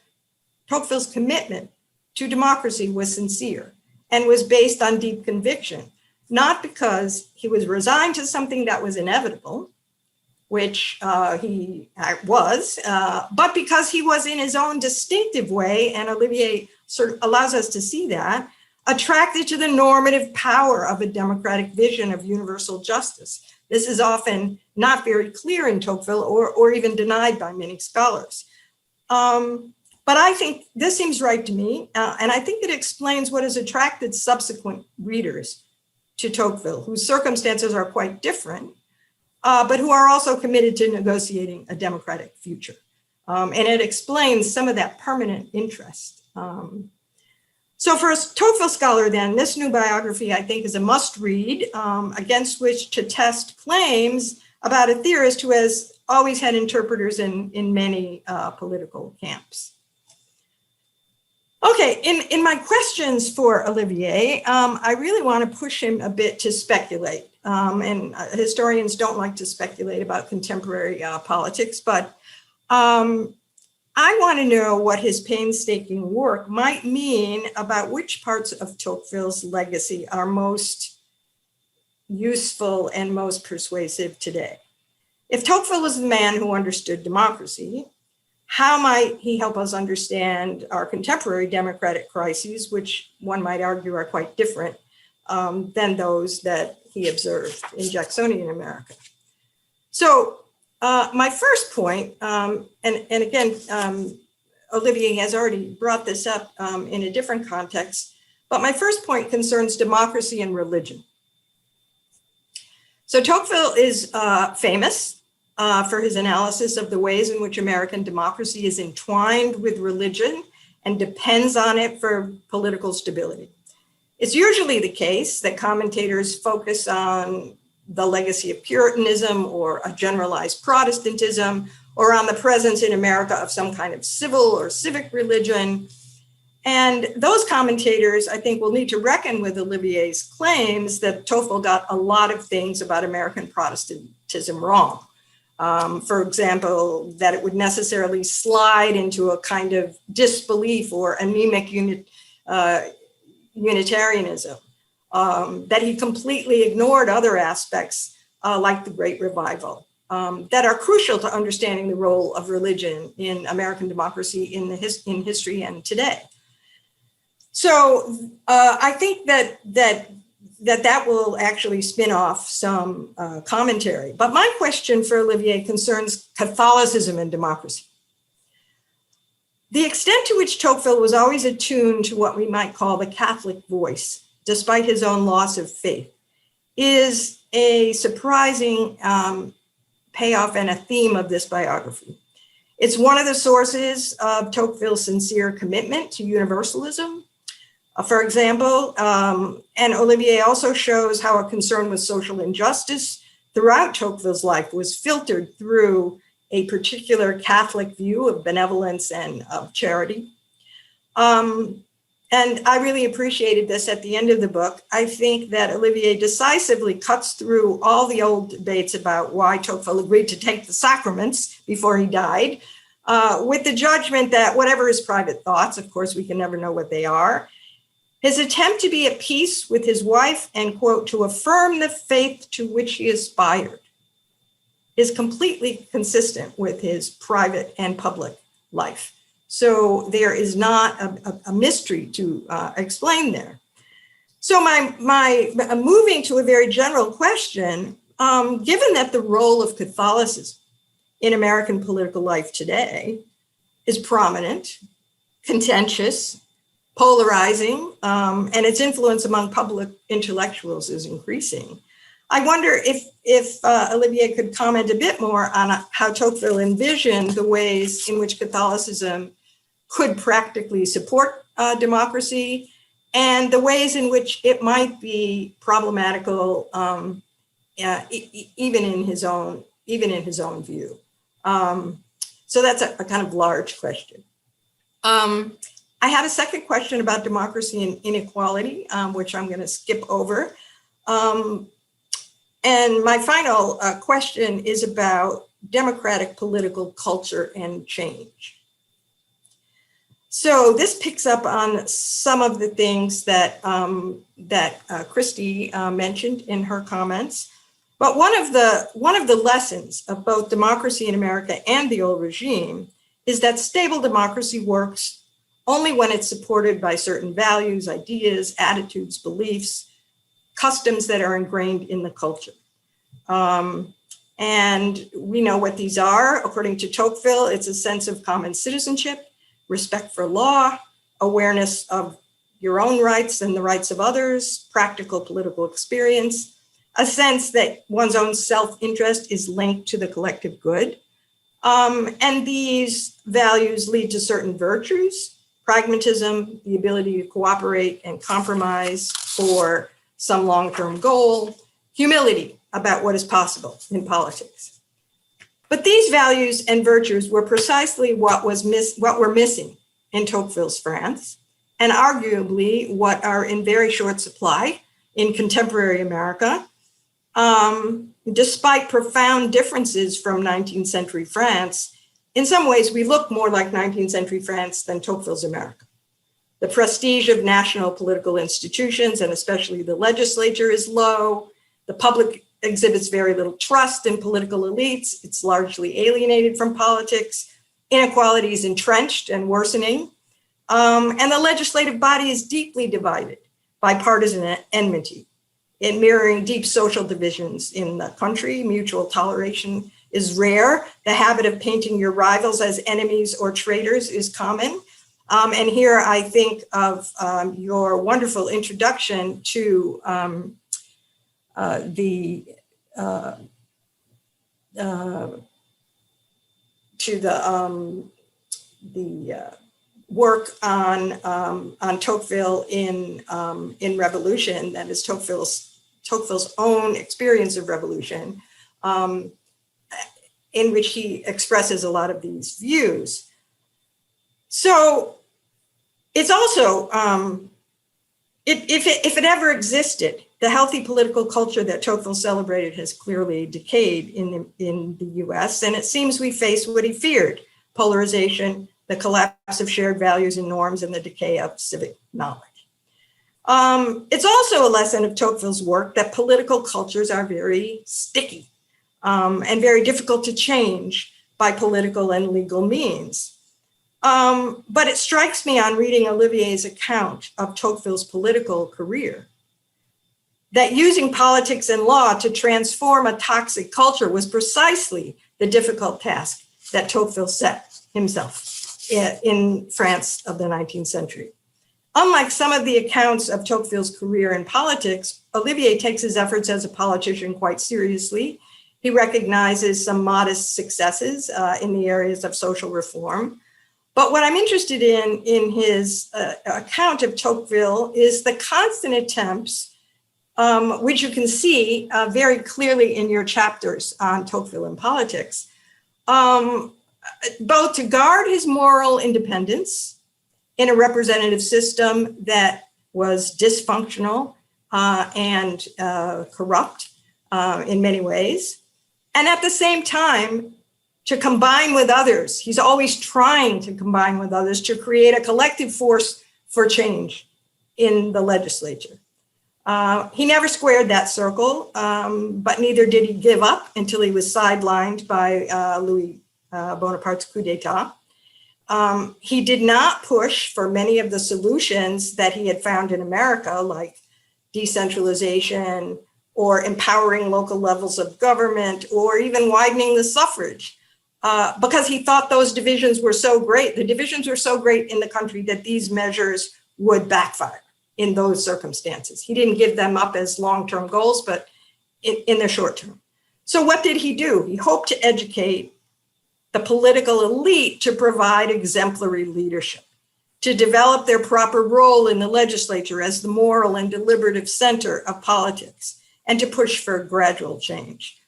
commitment to democracy was sincere and was based on deep conviction, not because he was resigned to something that was inevitable, which he was, but because he was in his own distinctive way, and Olivier sort of allows us to see that, attracted to the normative power of a democratic vision of universal justice. This is often not very clear in Tocqueville or even denied by many scholars. But I think this seems right to me, and I think it explains what has attracted subsequent readers to Tocqueville, whose circumstances are quite different, but who are also committed to negotiating a democratic future. And it explains some of that permanent interest. So for a Tocqueville scholar then, this new biography, I think, is a must read against which to test claims about a theorist who has always had interpreters in many political camps. Okay, in my questions for Olivier, I really want to push him a bit to speculate. And historians don't like to speculate about contemporary politics, but I want to know what his painstaking work might mean about which parts of Tocqueville's legacy are most useful and most persuasive today. If Tocqueville was the man who understood democracy, how might he help us understand our contemporary democratic crises, which one might argue are quite different than those that he observed in Jacksonian America? So my first point, and again, Olivier has already brought this up in a different context, but my first point concerns democracy and religion. So Tocqueville is famous for his analysis of the ways in which American democracy is entwined with religion and depends on it for political stability. It's usually the case that commentators focus on the legacy of Puritanism or a generalized Protestantism, or on the presence in America of some kind of civil or civic religion. And those commentators, I think, will need to reckon with Olivier's claims that Tocqueville got a lot of things about American Protestantism wrong. For example, that it would necessarily slide into a kind of disbelief or anemic Unitarianism, that he completely ignored other aspects like the Great Revival that are crucial to understanding the role of religion in American democracy in history and today. So I think that will actually spin off some commentary. But my question for Olivier concerns Catholicism and democracy. The extent to which Tocqueville was always attuned to what we might call the Catholic voice, despite his own loss of faith, is a surprising payoff and a theme of this biography. It's one of the sources of Tocqueville's sincere commitment to universalism. For example, and Olivier also shows how a concern with social injustice throughout Tocqueville's life was filtered through a particular Catholic view of benevolence and of charity. And I really appreciated this at the end of the book. I think that Olivier decisively cuts through all the old debates about why Tocqueville agreed to take the sacraments before he died, with the judgment that whatever his private thoughts, of course, we can never know what they are, his attempt to be at peace with his wife and, quote, to affirm the faith to which he aspired is completely consistent with his private and public life. So there is not a mystery to explain there. So my moving to a very general question, given that the role of Catholicism in American political life today is prominent, contentious, polarizing, and its influence among public intellectuals is increasing, I wonder if Olivier could comment a bit more on how Tocqueville envisioned the ways in which Catholicism could practically support democracy, and the ways in which it might be problematical, even in his own view. So that's a kind of large question. I have a second question about democracy and inequality, which I'm going to skip over. And my final question is about democratic political culture and change. So this picks up on some of the things that Christy mentioned in her comments. But one of the lessons of both democracy in America and the old regime is that stable democracy works only when it's supported by certain values, ideas, attitudes, beliefs, customs that are ingrained in the culture. And we know what these are. According to Tocqueville, it's a sense of common citizenship, respect for law, awareness of your own rights and the rights of others, practical political experience, a sense that one's own self-interest is linked to the collective good. And these values lead to certain virtues: pragmatism, the ability to cooperate and compromise for some long-term goal, humility about what is possible in politics. But these values and virtues were precisely what were missing in Tocqueville's France, and arguably what are in very short supply in contemporary America. Despite profound differences from 19th century France, in some ways we look more like 19th century France than Tocqueville's America. The prestige of national political institutions, and especially the legislature, is low. The public exhibits very little trust in political elites. It's largely alienated from politics. Inequality is entrenched and worsening. And the legislative body is deeply divided by partisan enmity. In mirroring deep social divisions in the country, mutual toleration is rare. The habit of painting your rivals as enemies or traitors is common. And here I think of your wonderful introduction to the work on Tocqueville in Revolution, that is Tocqueville's own experience of revolution, in which he expresses a lot of these views. So it's also, if it ever existed, the healthy political culture that Tocqueville celebrated has clearly decayed in the US, and it seems we face what he feared: polarization, the collapse of shared values and norms, and the decay of civic knowledge. It's also a lesson of Tocqueville's work that political cultures are very sticky and very difficult to change by political and legal means. But it strikes me on reading Olivier's account of Tocqueville's political career that using politics and law to transform a toxic culture was precisely the difficult task that Tocqueville set himself in France of the 19th century. Unlike some of the accounts of Tocqueville's career in politics, Olivier takes his efforts as a politician quite seriously. He recognizes some modest successes in the areas of social reform. But what I'm interested in his account of Tocqueville is the constant attempts, which you can see very clearly in your chapters on Tocqueville and politics, both to guard his moral independence in a representative system that was dysfunctional and corrupt in many ways, and at the same time to combine with others. He's always trying to combine with others to create a collective force for change in the legislature. He never squared that circle, but neither did he give up until he was sidelined by Louis Bonaparte's coup d'etat. He did not push for many of the solutions that he had found in America, like decentralization or empowering local levels of government or even widening the suffrage, because he thought those divisions were so great. The divisions were so great in the country that these measures would backfire in those circumstances. He didn't give them up as long-term goals, but in the short term. So what did he do? He hoped to educate the political elite to provide exemplary leadership, to develop their proper role in the legislature as the moral and deliberative center of politics, and to push for gradual change.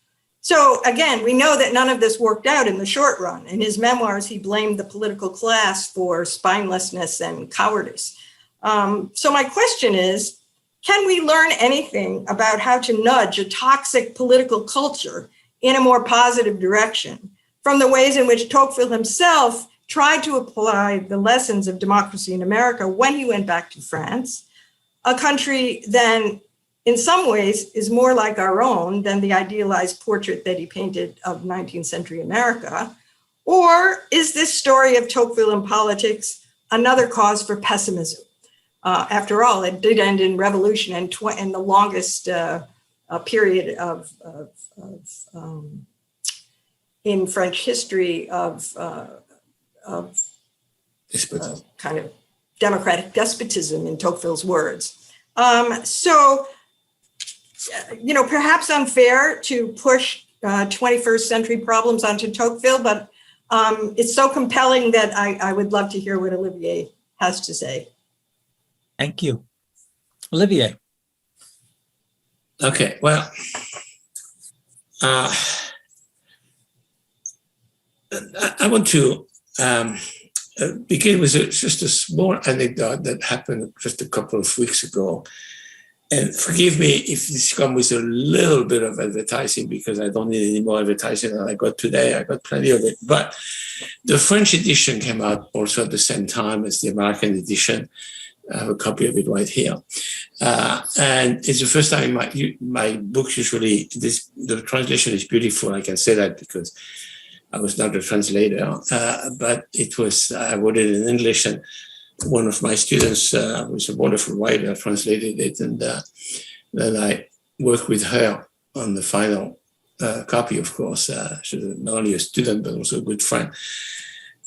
So again, we know that none of this worked out in the short run. In his memoirs, he blamed the political class for spinelessness and cowardice. So my question is, can we learn anything about how to nudge a toxic political culture in a more positive direction from the ways in which Tocqueville himself tried to apply the lessons of democracy in America when he went back to France, a country then in some ways is more like our own than the idealized portrait that he painted of 19th century America? Or is this story of Tocqueville in politics another cause for pessimism? After all, it did end in revolution and the longest period in French history of kind of democratic despotism, in Tocqueville's words. So, perhaps unfair to push 21st century problems onto Tocqueville, but it's so compelling that I would love to hear what Olivier has to say. Thank you. Olivier. Okay, well, I want to begin with just a small anecdote that happened just a couple of weeks ago. And forgive me if this comes with a little bit of advertising, because I don't need any more advertising than I got today. I got plenty of it. But the French edition came out also at the same time as the American edition. I have a copy of it right here. And it's the first time in my book, usually, the translation is beautiful. I can say that because I was not a translator, but I wrote it in English, and one of my students, who's a wonderful writer, translated it, and then I worked with her on the final copy, of course. She's not only a student, but also a good friend.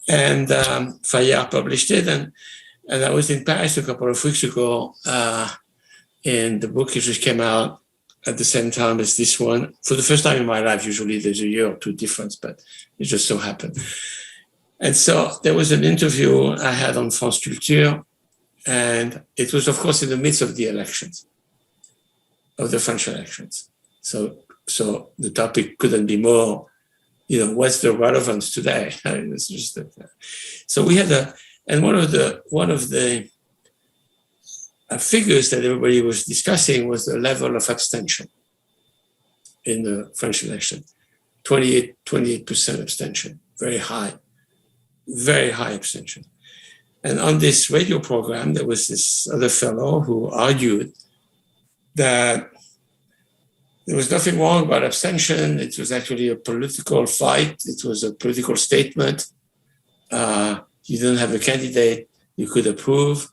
And Fayard published it, and I was in Paris a couple of weeks ago, and the book just came out at the same time as this one. For the first time in my life, usually there's a year or two difference, but it just so happened. And so there was an interview I had on France Culture, and it was, of course, in the midst of the elections, of the French elections. So the topic couldn't be more, what's the relevance today? It's just so we had and one of the figures that everybody was discussing was the level of abstention in the French election. 28% abstention, very high abstention. And on this radio program, there was this other fellow who argued that there was nothing wrong about abstention. It was actually a political fight. It was a political statement. You didn't have a candidate you could approve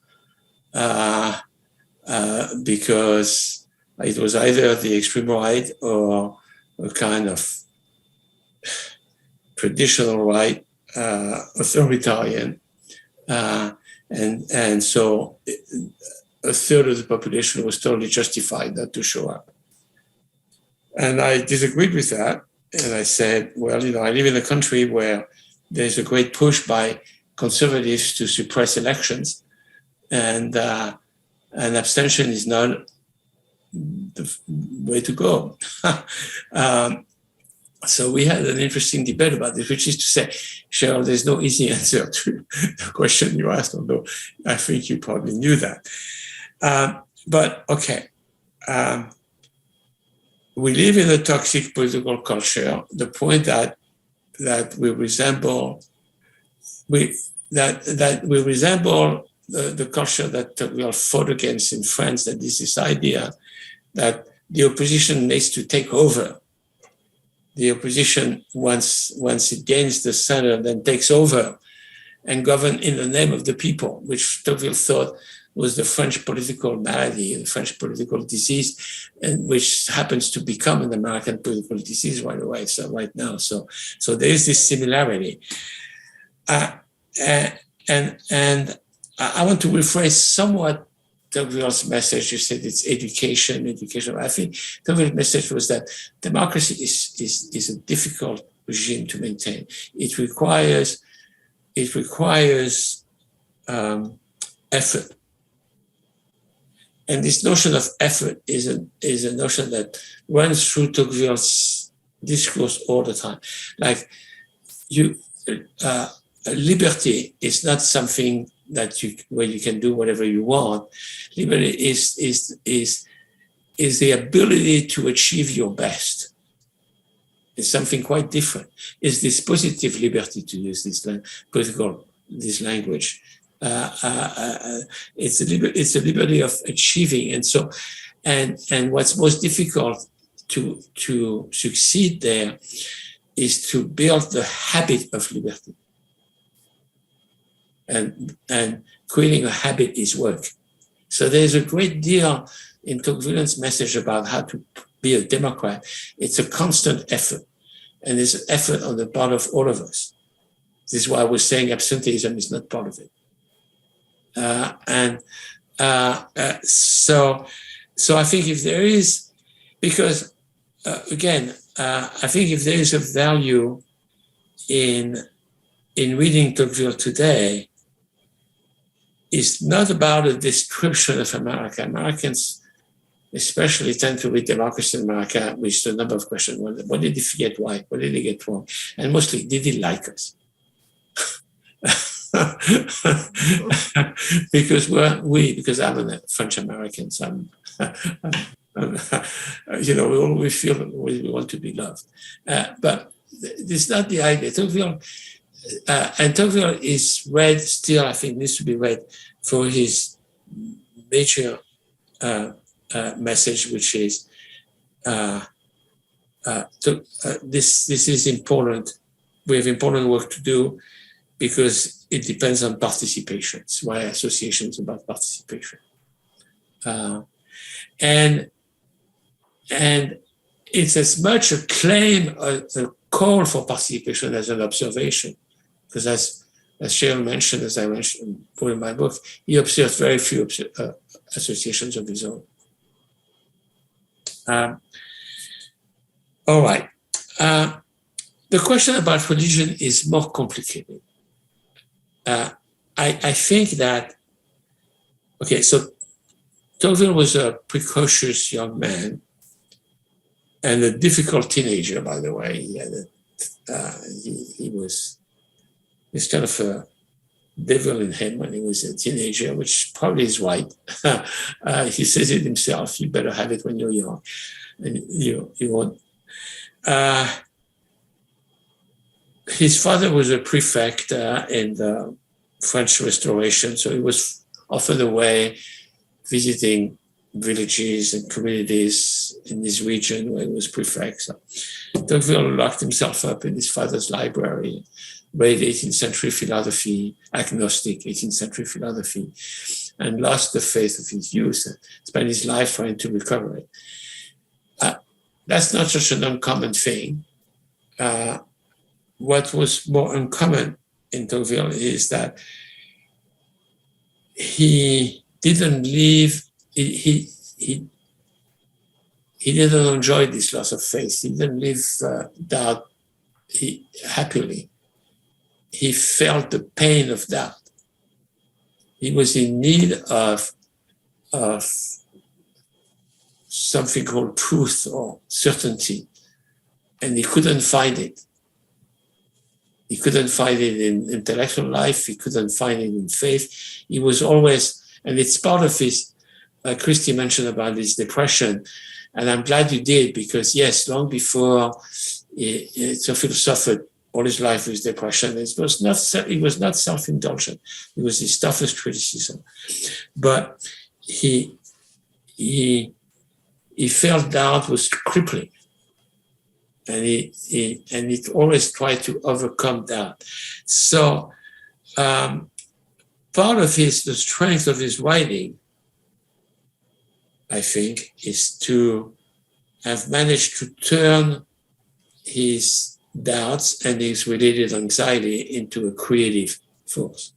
because it was either the extreme right or a kind of traditional right, authoritarian. And so a third of the population was totally justified not to show up. And I disagreed with that. And I said, well, I live in a country where there's a great push by conservatives to suppress elections. And abstention is not the way to go. So we had an interesting debate about this, which is to say, Cheryl, there's no easy answer to the question you asked, although I think you probably knew that. But okay, we live in a toxic political culture. The point that we resemble, the culture that we are fought against in France. That is this idea that the opposition needs to take over. The opposition, once it gains the center, then takes over and govern in the name of the people, which Tocqueville thought was the French political malady, the French political disease, and which happens to become an American political disease right away. So right now, so there is this similarity, and I want to rephrase somewhat Tocqueville's message. You said it's education. I think Tocqueville's message was that democracy is a difficult regime to maintain. It requires effort. And this notion of effort is a notion that runs through Tocqueville's discourse all the time. Like liberty is not something where you can do whatever you want. Liberty is the ability to achieve your best. It's something quite different. It's this positive liberty, to use this language. It's a liberty of achieving. And so And what's most difficult to succeed there is to build the habit of liberty. And creating a habit is work. So there's a great deal in Tocqueville's message about how to be a democrat. It's a constant effort. And it's an effort on the part of all of us. This is why I was saying absenteeism is not part of it. So I think if there is, because again, I think if there is a value in reading Tocqueville today, it's not about a description of America. Americans especially tend to read Democracy in America with a number of questions. What did he get right? What did he get wrong? And mostly, did he like us? Because I'm a French American, so we feel we want to be loved. But this is not the idea. Tocqueville, and Tocqueville is read still, I think, needs to be read for his major message, which is this is important. We have important work to do because it depends on participation. That's why associations about participation. And it's as much a claim, a call for participation as an observation. Because as Cheryl mentioned, as I mentioned in my book, he observed very few associations of his own. All right. The question about religion is more complicated. I think that, okay, so Tocqueville was a precocious young man and a difficult teenager, by the way. He was kind of a devil in him when he was a teenager, which probably is right. He says it himself, you better have it when you're young. And you won't. His father was a prefect in the French Restoration, so he was often away visiting villages and communities in this region where he was prefect. So Tocqueville locked himself up in his father's library, read 18th century philosophy, agnostic 18th century philosophy, and lost the faith of his youth and spent his life trying to recover it. That's not such an uncommon thing. What was more uncommon in Tocqueville is that he didn't live, he didn't enjoy this loss of faith. He didn't live doubt happily. He felt the pain of doubt. He was in need of something called truth or certainty, and he couldn't find it. He couldn't find it in intellectual life. He couldn't find it in faith. He was always, and it's part of his, Christy mentioned about his depression, and I'm glad you did, because yes, long before Tocqueville suffered all his life with depression, he was not self-indulgent. It was his toughest criticism. But he felt doubt was crippling. And he always tried to overcome that. So part of the strength of his writing, I think, is to have managed to turn his doubts and his related anxiety into a creative force.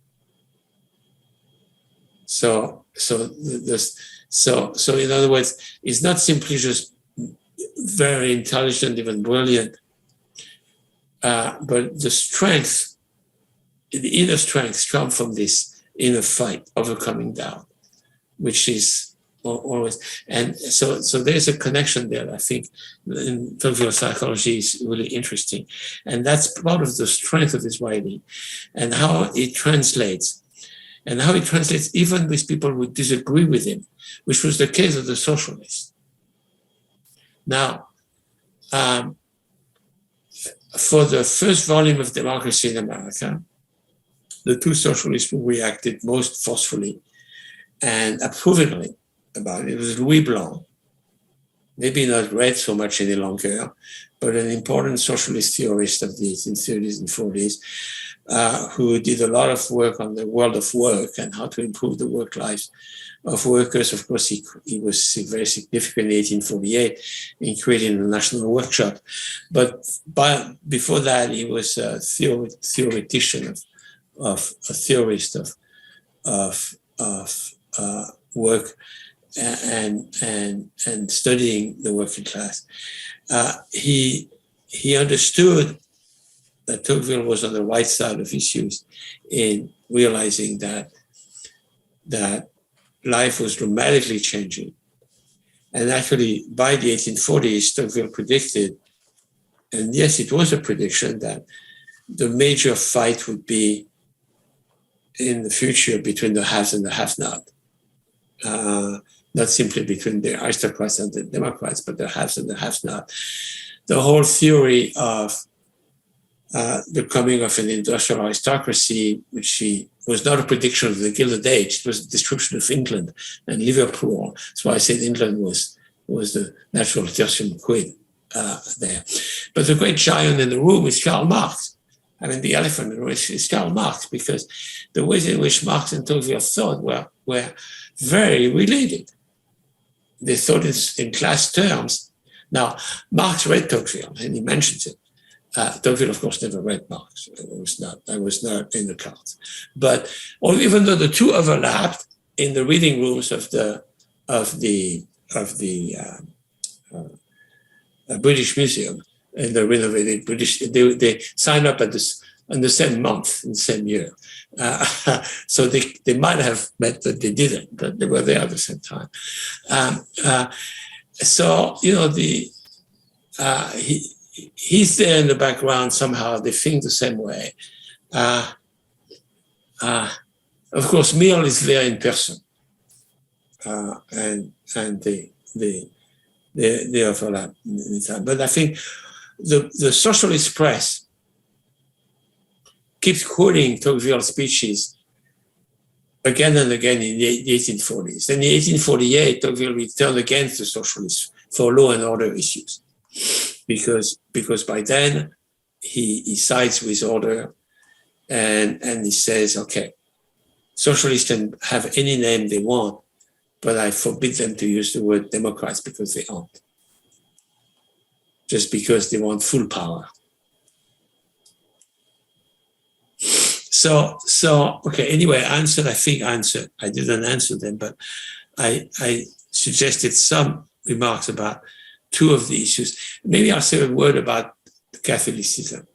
So in other words, it's not simply just very intelligent, even brilliant, but the strength, the inner strength comes from this inner fight, overcoming doubt, which is always, and so there's a connection there. I think in Tocqueville psychology is really interesting, and that's part of the strength of his writing, and how it translates, even with people who disagree with him, which was the case of the socialists. Now, for the first volume of Democracy in America, the two socialists who reacted most forcefully and approvingly about it was Louis Blanc maybe not read so much any longer, but an important socialist theorist of the 1830s and 40s, who did a lot of work on the world of work and how to improve the work lives of workers. Of course, he was very significant in 1848 in creating the National Workshop. But before that, he was a theoretician, a theorist of work and studying the working class. He understood that Tocqueville was on the right side of issues in realizing that life was dramatically changing. And actually, by the 1840s, Tocqueville predicted, and yes, it was a prediction, that the major fight would be in the future between the haves and the have-not. Not simply between the aristocrats and the democrats, but the haves and the have-not. The whole theory of the coming of an industrial aristocracy, which was not a prediction of the Gilded Age, it was a description of England and Liverpool. That's why I said England was the natural tertium quid there. But the great giant in the room is Karl Marx. I mean, the elephant in the room is Karl Marx, because the ways in which Marx and Tocqueville thought were very related. They thought in class terms. Now, Marx read Tocqueville, and he mentions it. Tocqueville, of course, never read Marx. I was not in the cards. But even though the two overlapped in the reading rooms of the British Museum, in the renovated British, they signed up in the same month, in the same year. So they might have met, but they didn't, but they were there at the same time. So, you know, he's there in the background somehow. They think the same way. Of course, Mill is there in person, and they overlap. But I think the socialist press keeps quoting Tocqueville's speeches again and again in the 1840s. In 1848, Tocqueville returned against the socialists for law and order issues, because by then he sides with order, and he says, okay, socialists can have any name they want, but I forbid them to use the word Democrats because they aren't, just because they want full power. So okay, anyway, I think I answered. I didn't answer them, but I suggested some remarks about two of the issues. Maybe I'll say a word about Catholicism.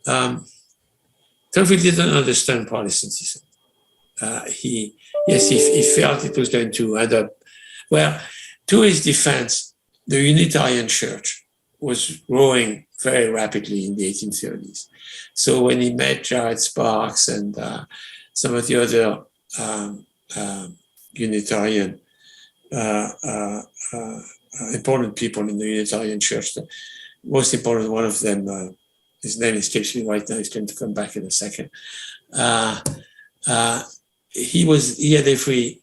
Tocqueville didn't understand Protestantism. He felt it was going to end up, well, to his defense, the Unitarian Church was growing very rapidly in the 1830s. So when he met Jared Sparks and some of the other Unitarian important people in the Unitarian Church, the most important one of them, his name escapes me right now, he's going to come back in a second. He had every,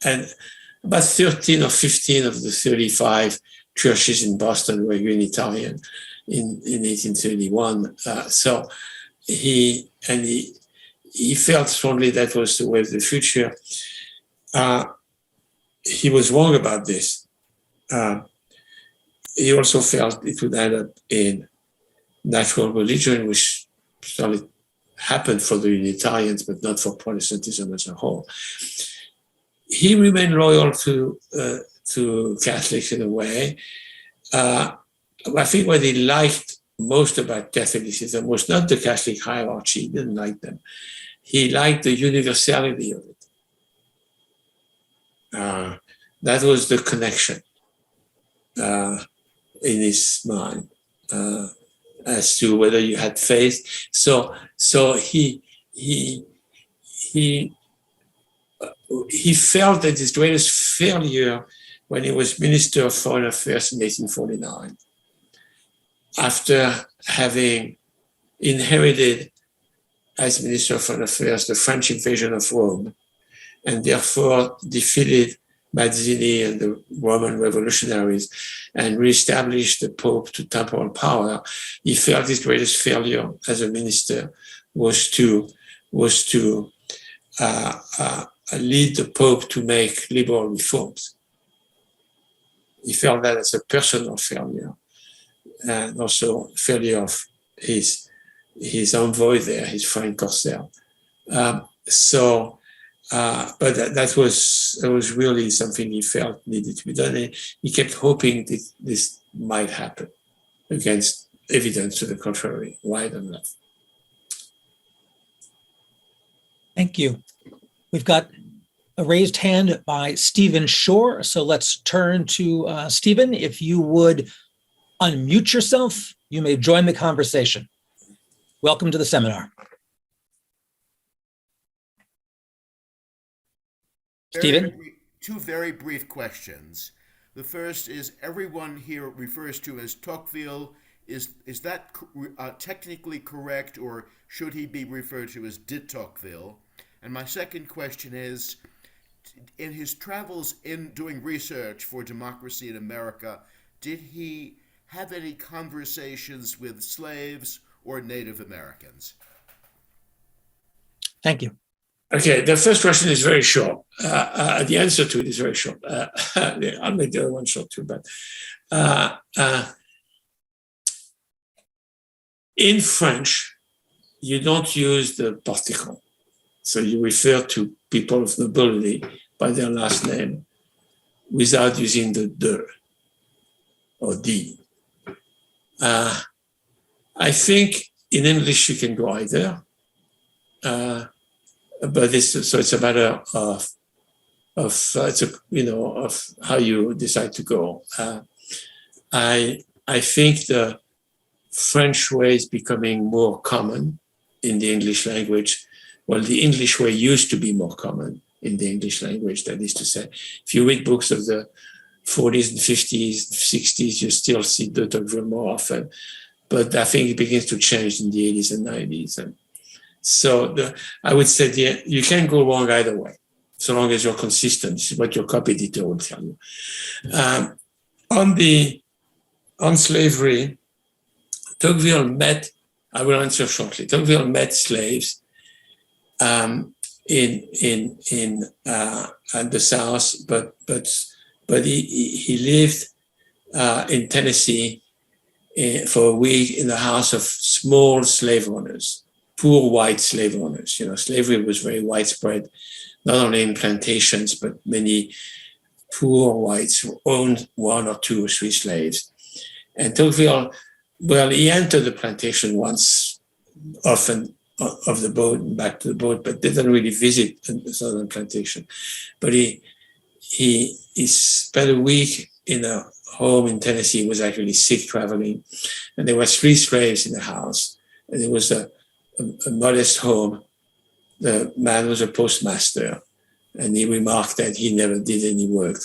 and about 13 or 15 of the 35 churches in Boston were Unitarian in 1831. So he felt strongly that was the way of the future. He was wrong about this. He also felt it would end up in natural religion, which started happened for the Unitarians, but not for Protestantism as a whole. He remained loyal to Catholics in a way. I think what he liked most about Catholicism was not the Catholic hierarchy. He didn't like them. He liked the universality of it. That was the connection in his mind as to whether you had faith. So he felt that his greatest failure when he was Minister of Foreign Affairs in 1849, after having inherited as Minister of Foreign Affairs the French invasion of Rome, and therefore defeated Mazzini and the Roman revolutionaries and reestablished the Pope to temporal power, he felt his greatest failure as a minister was to lead the Pope to make liberal reforms. He felt that as a personal failure, and also failure of his envoy there, his friend Corsair. But that was really something he felt needed to be done. And he kept hoping that this might happen against evidence to the contrary, right and left. Thank you. We've got a raised hand by Stephen Shore. So let's turn to Stephen. If you would unmute yourself, you may join the conversation. Welcome to the seminar. Stephen? Two very brief questions. The first is, everyone here refers to as Tocqueville. Is that technically correct, or should he be referred to as de Tocqueville? And my second question is, in his travels in doing research for democracy in America, did he have any conversations with slaves or Native Americans? Thank you. Okay, the first question is very short. The answer to it is very short. I'll make the other one short too, but in French, you don't use the particle. So you refer to people of nobility by their last name without using the de or d. I think in English you can go either, but it's a matter of how you decide to go. I think the French way is becoming more common in the English language. Well, the English way used to be more common in the English language. That is to say, if you read books of the 40s and 50s, 60s, you still see de Tocqueville more often. But I think it begins to change in the 80s and 90s. And so I would say you can't go wrong either way, so long as you're consistent. This is what your copy editor will tell you. On slavery, Tocqueville met, I will answer shortly, Tocqueville met slaves in the South, but he lived in Tennessee for a week in the house of small slave owners, poor white slave owners. Slavery was very widespread, not only in plantations, but many poor whites who owned 1 or 2 or 3 slaves. And Tocqueville, he entered the plantation once, often of the boat and back to the boat, but didn't really visit the southern plantation. But he spent a week in a home in Tennessee. He was actually sick traveling, and there were 3 slaves in the house, and it was a modest home. The man was a postmaster, and he remarked that he never did any work,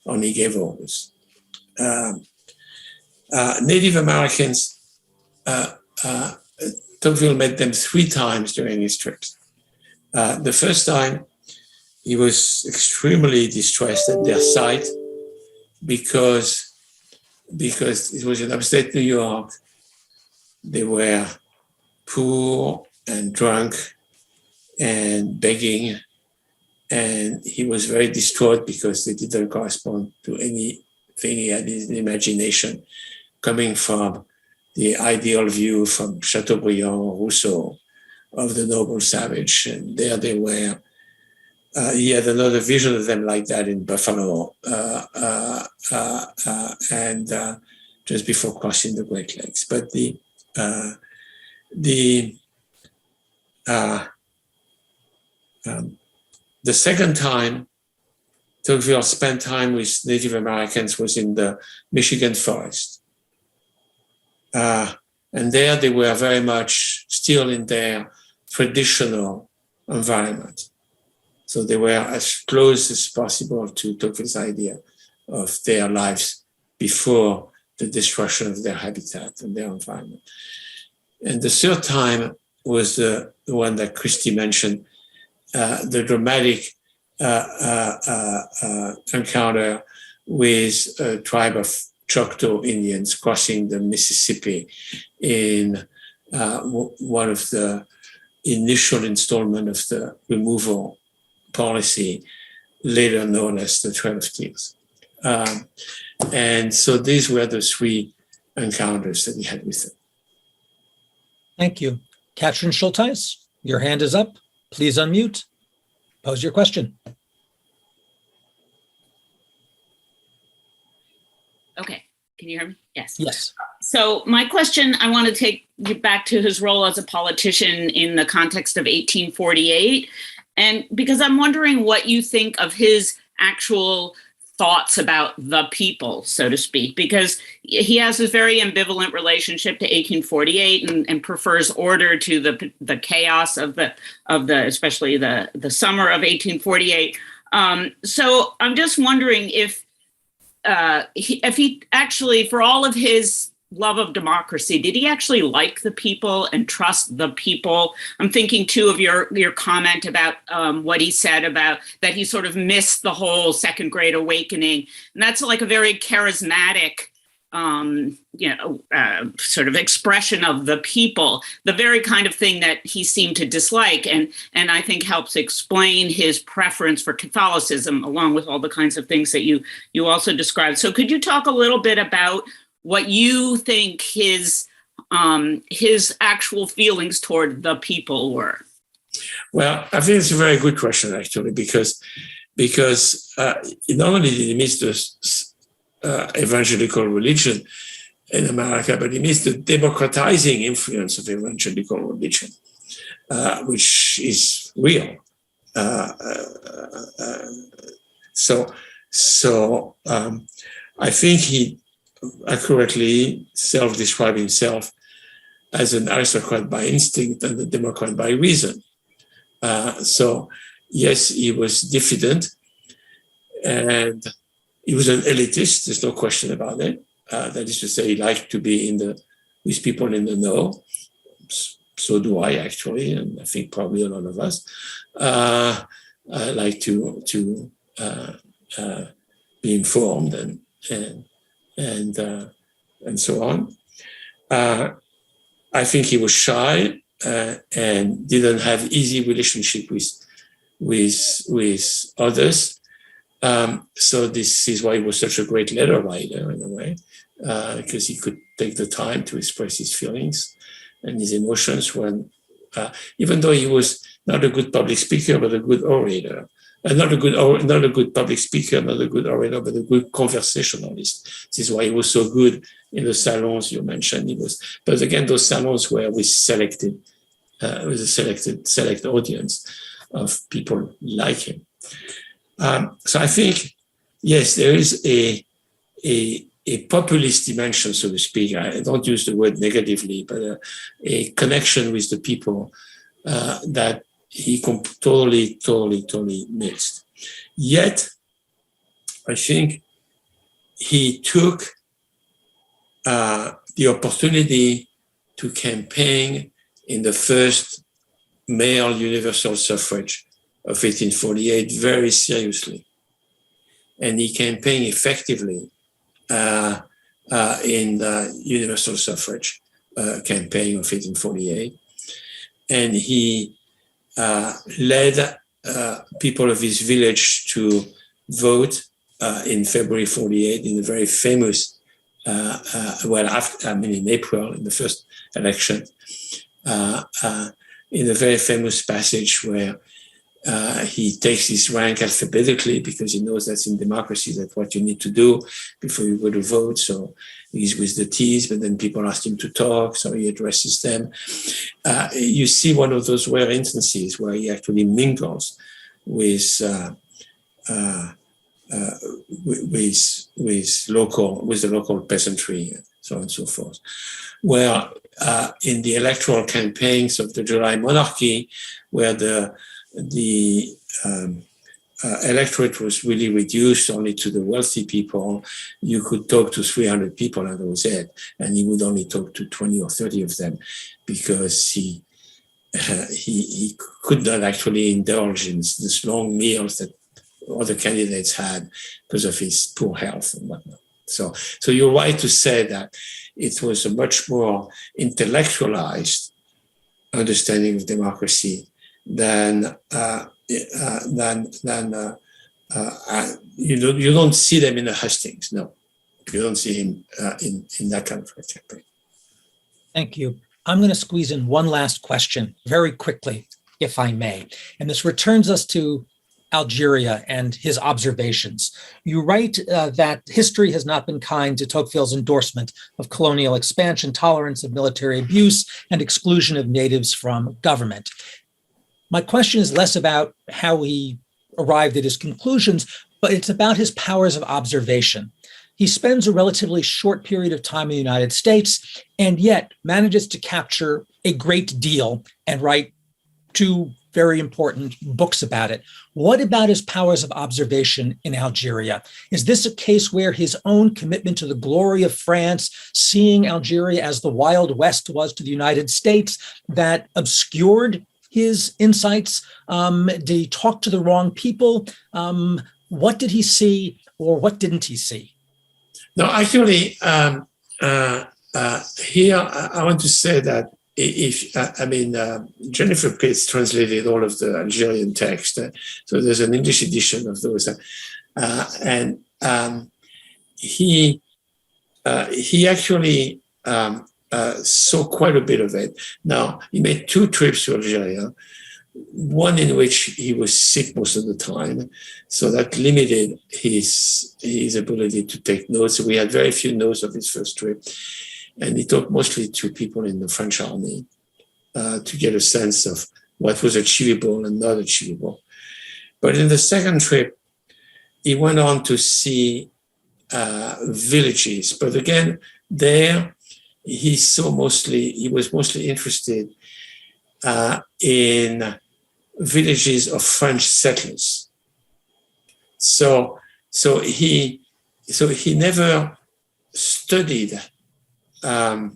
only gave orders. Native Americans, Tocqueville met them 3 times during his trips. The first time, he was extremely distressed at their sight because it was in upstate New York. They were poor and drunk and begging, and he was very distraught because they didn't correspond to anything he had in his imagination, coming from the ideal view from Chateaubriand, Rousseau, of the noble savage. And there they were. He had another vision of them like that in Buffalo, and just before crossing the Great Lakes. But the second time Tocqueville spent time with Native Americans was in the Michigan forest. And there they were very much still in their traditional environment. So they were as close as possible to Tocqueville's idea of their lives before the destruction of their habitat and their environment. And the third time was the one that Christy mentioned, the dramatic encounter with a tribe of Choctaw Indians crossing the Mississippi in one of the initial installment of the removal policy, later known as the Trail of Tears. And so these were the three encounters that we had with them. Thank you. Katrin Schulteis, your hand is up. Please unmute. Pose your question. Okay, can you hear me? Yes. Yes. So my question, I want to take you back to his role as a politician in the context of 1848. And because I'm wondering what you think of his actual thoughts about the people, so to speak, because he has this very ambivalent relationship to 1848 and prefers order to the chaos of the especially the summer of 1848. So I'm just wondering if he actually, for all of his love of democracy, did he actually like the people and trust the people? I'm thinking too of your comment about what he said about that he sort of missed the whole Second Great Awakening. And that's like a very charismatic, sort of expression of the people, the very kind of thing that he seemed to dislike. And I think helps explain his preference for Catholicism, along with all the kinds of things that you also described. So could you talk a little bit about what you think his actual feelings toward the people were? Well, I think it's a very good question, actually, because not only did he miss the evangelical religion in America, but he missed the democratizing influence of evangelical religion, which is real. So I think he accurately self-described himself as an aristocrat by instinct and a democrat by reason. So yes, he was diffident and he was an elitist, there's no question about it. That is to say, he liked to be with people in the know. So do I, actually, and I think probably a lot of us. I like to be informed and so on. I think he was shy and didn't have easy relationship with others. So this is why he was such a great letter writer in a way, because he could take the time to express his feelings and his emotions when, even though he was not a good public speaker, but a good orator. Not a good public speaker, not a good orator, but a good conversationalist. This is why he was so good in the salons you mentioned. But again, those salons were with a select audience of people like him. So I think, yes, there is a populist dimension, so to speak. I don't use the word negatively, but a connection with the people that he totally missed. Yet, I think he took the opportunity to campaign in the first male universal suffrage of 1848 very seriously. And he campaigned effectively in the universal suffrage campaign of 1848. And he led people of his village to vote in February 48 in a very famous, in April, in the first election, in a very famous passage where he takes his rank alphabetically because he knows that's in democracy, that's what you need to do before you go to vote. So he's with the T's, but then people ask him to talk, so he addresses them. You see one of those rare instances where he actually mingles with the local peasantry, so on and so forth. Where in the electoral campaigns of the July monarchy, where the electorate was really reduced only to the wealthy people, you could talk to 300 people under his head, and he would only talk to 20 or 30 of them because he could not actually indulge in these long meals that other candidates had because of his poor health and whatnot. So you're right to say that it was a much more intellectualized understanding of democracy than you don't see them in the hustings. No, you don't see him in that kind of campaign. Thank you. I'm going to squeeze in one last question very quickly, if I may. And this returns us to Algeria and his observations. You write that history has not been kind to Tocqueville's endorsement of colonial expansion, tolerance of military abuse, and exclusion of natives from government. My question is less about how he arrived at his conclusions, but it's about his powers of observation. He spends a relatively short period of time in the United States and yet manages to capture a great deal and write 2 very important books about it. What about his powers of observation in Algeria? Is this a case where his own commitment to the glory of France, seeing Algeria as the Wild West was to the United States, that obscured his insights? Did he talk to the wrong people? What did he see or what didn't he see? No, actually, here I want to say that Jennifer Pitts translated all of the Algerian text, so there's an English edition of those, and he actually saw quite a bit of it. Now, he made 2 trips to Algeria, one in which he was sick most of the time, so that limited his ability to take notes. So we had very few notes of his first trip, and he talked mostly to people in the French army to get a sense of what was achievable and not achievable. But in the second trip, he went on to see villages. But again, there he was mostly interested in villages of French settlers. So he never studied the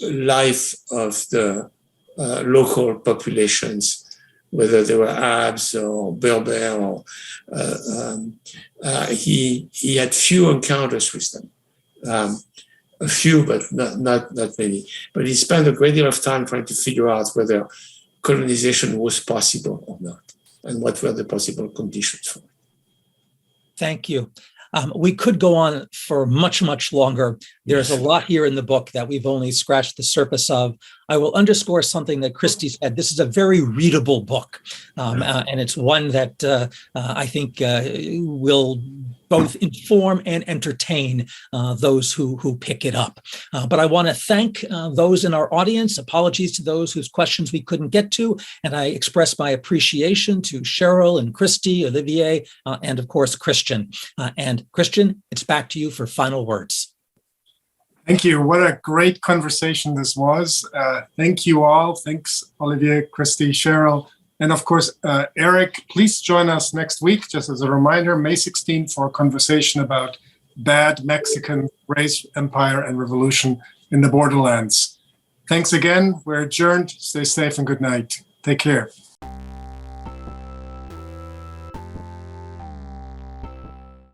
life of the local populations, whether they were Arabs or Berber, or he had few encounters with them. A few, but not many. But he spent a great deal of time trying to figure out whether colonization was possible or not, and what were the possible conditions for it. Thank you. We could go on for much, much longer. There's a lot here in the book that we've only scratched the surface of. I will underscore something that Christy said. This is a very readable book, and it's one that I think will both inform and entertain those who pick it up. But I want to thank those in our audience. Apologies to those whose questions we couldn't get to. And I express my appreciation to Cheryl and Christy, Olivier, and of course, Christian. And Christian, it's back to you for final words. Thank you. What a great conversation this was. Thank you all. Thanks, Olivier, Christy, Cheryl. And of course, Eric, please join us next week, just as a reminder, May 16th, for a conversation about bad Mexican race, empire, and revolution in the borderlands. Thanks again. We're adjourned. Stay safe and good night. Take care.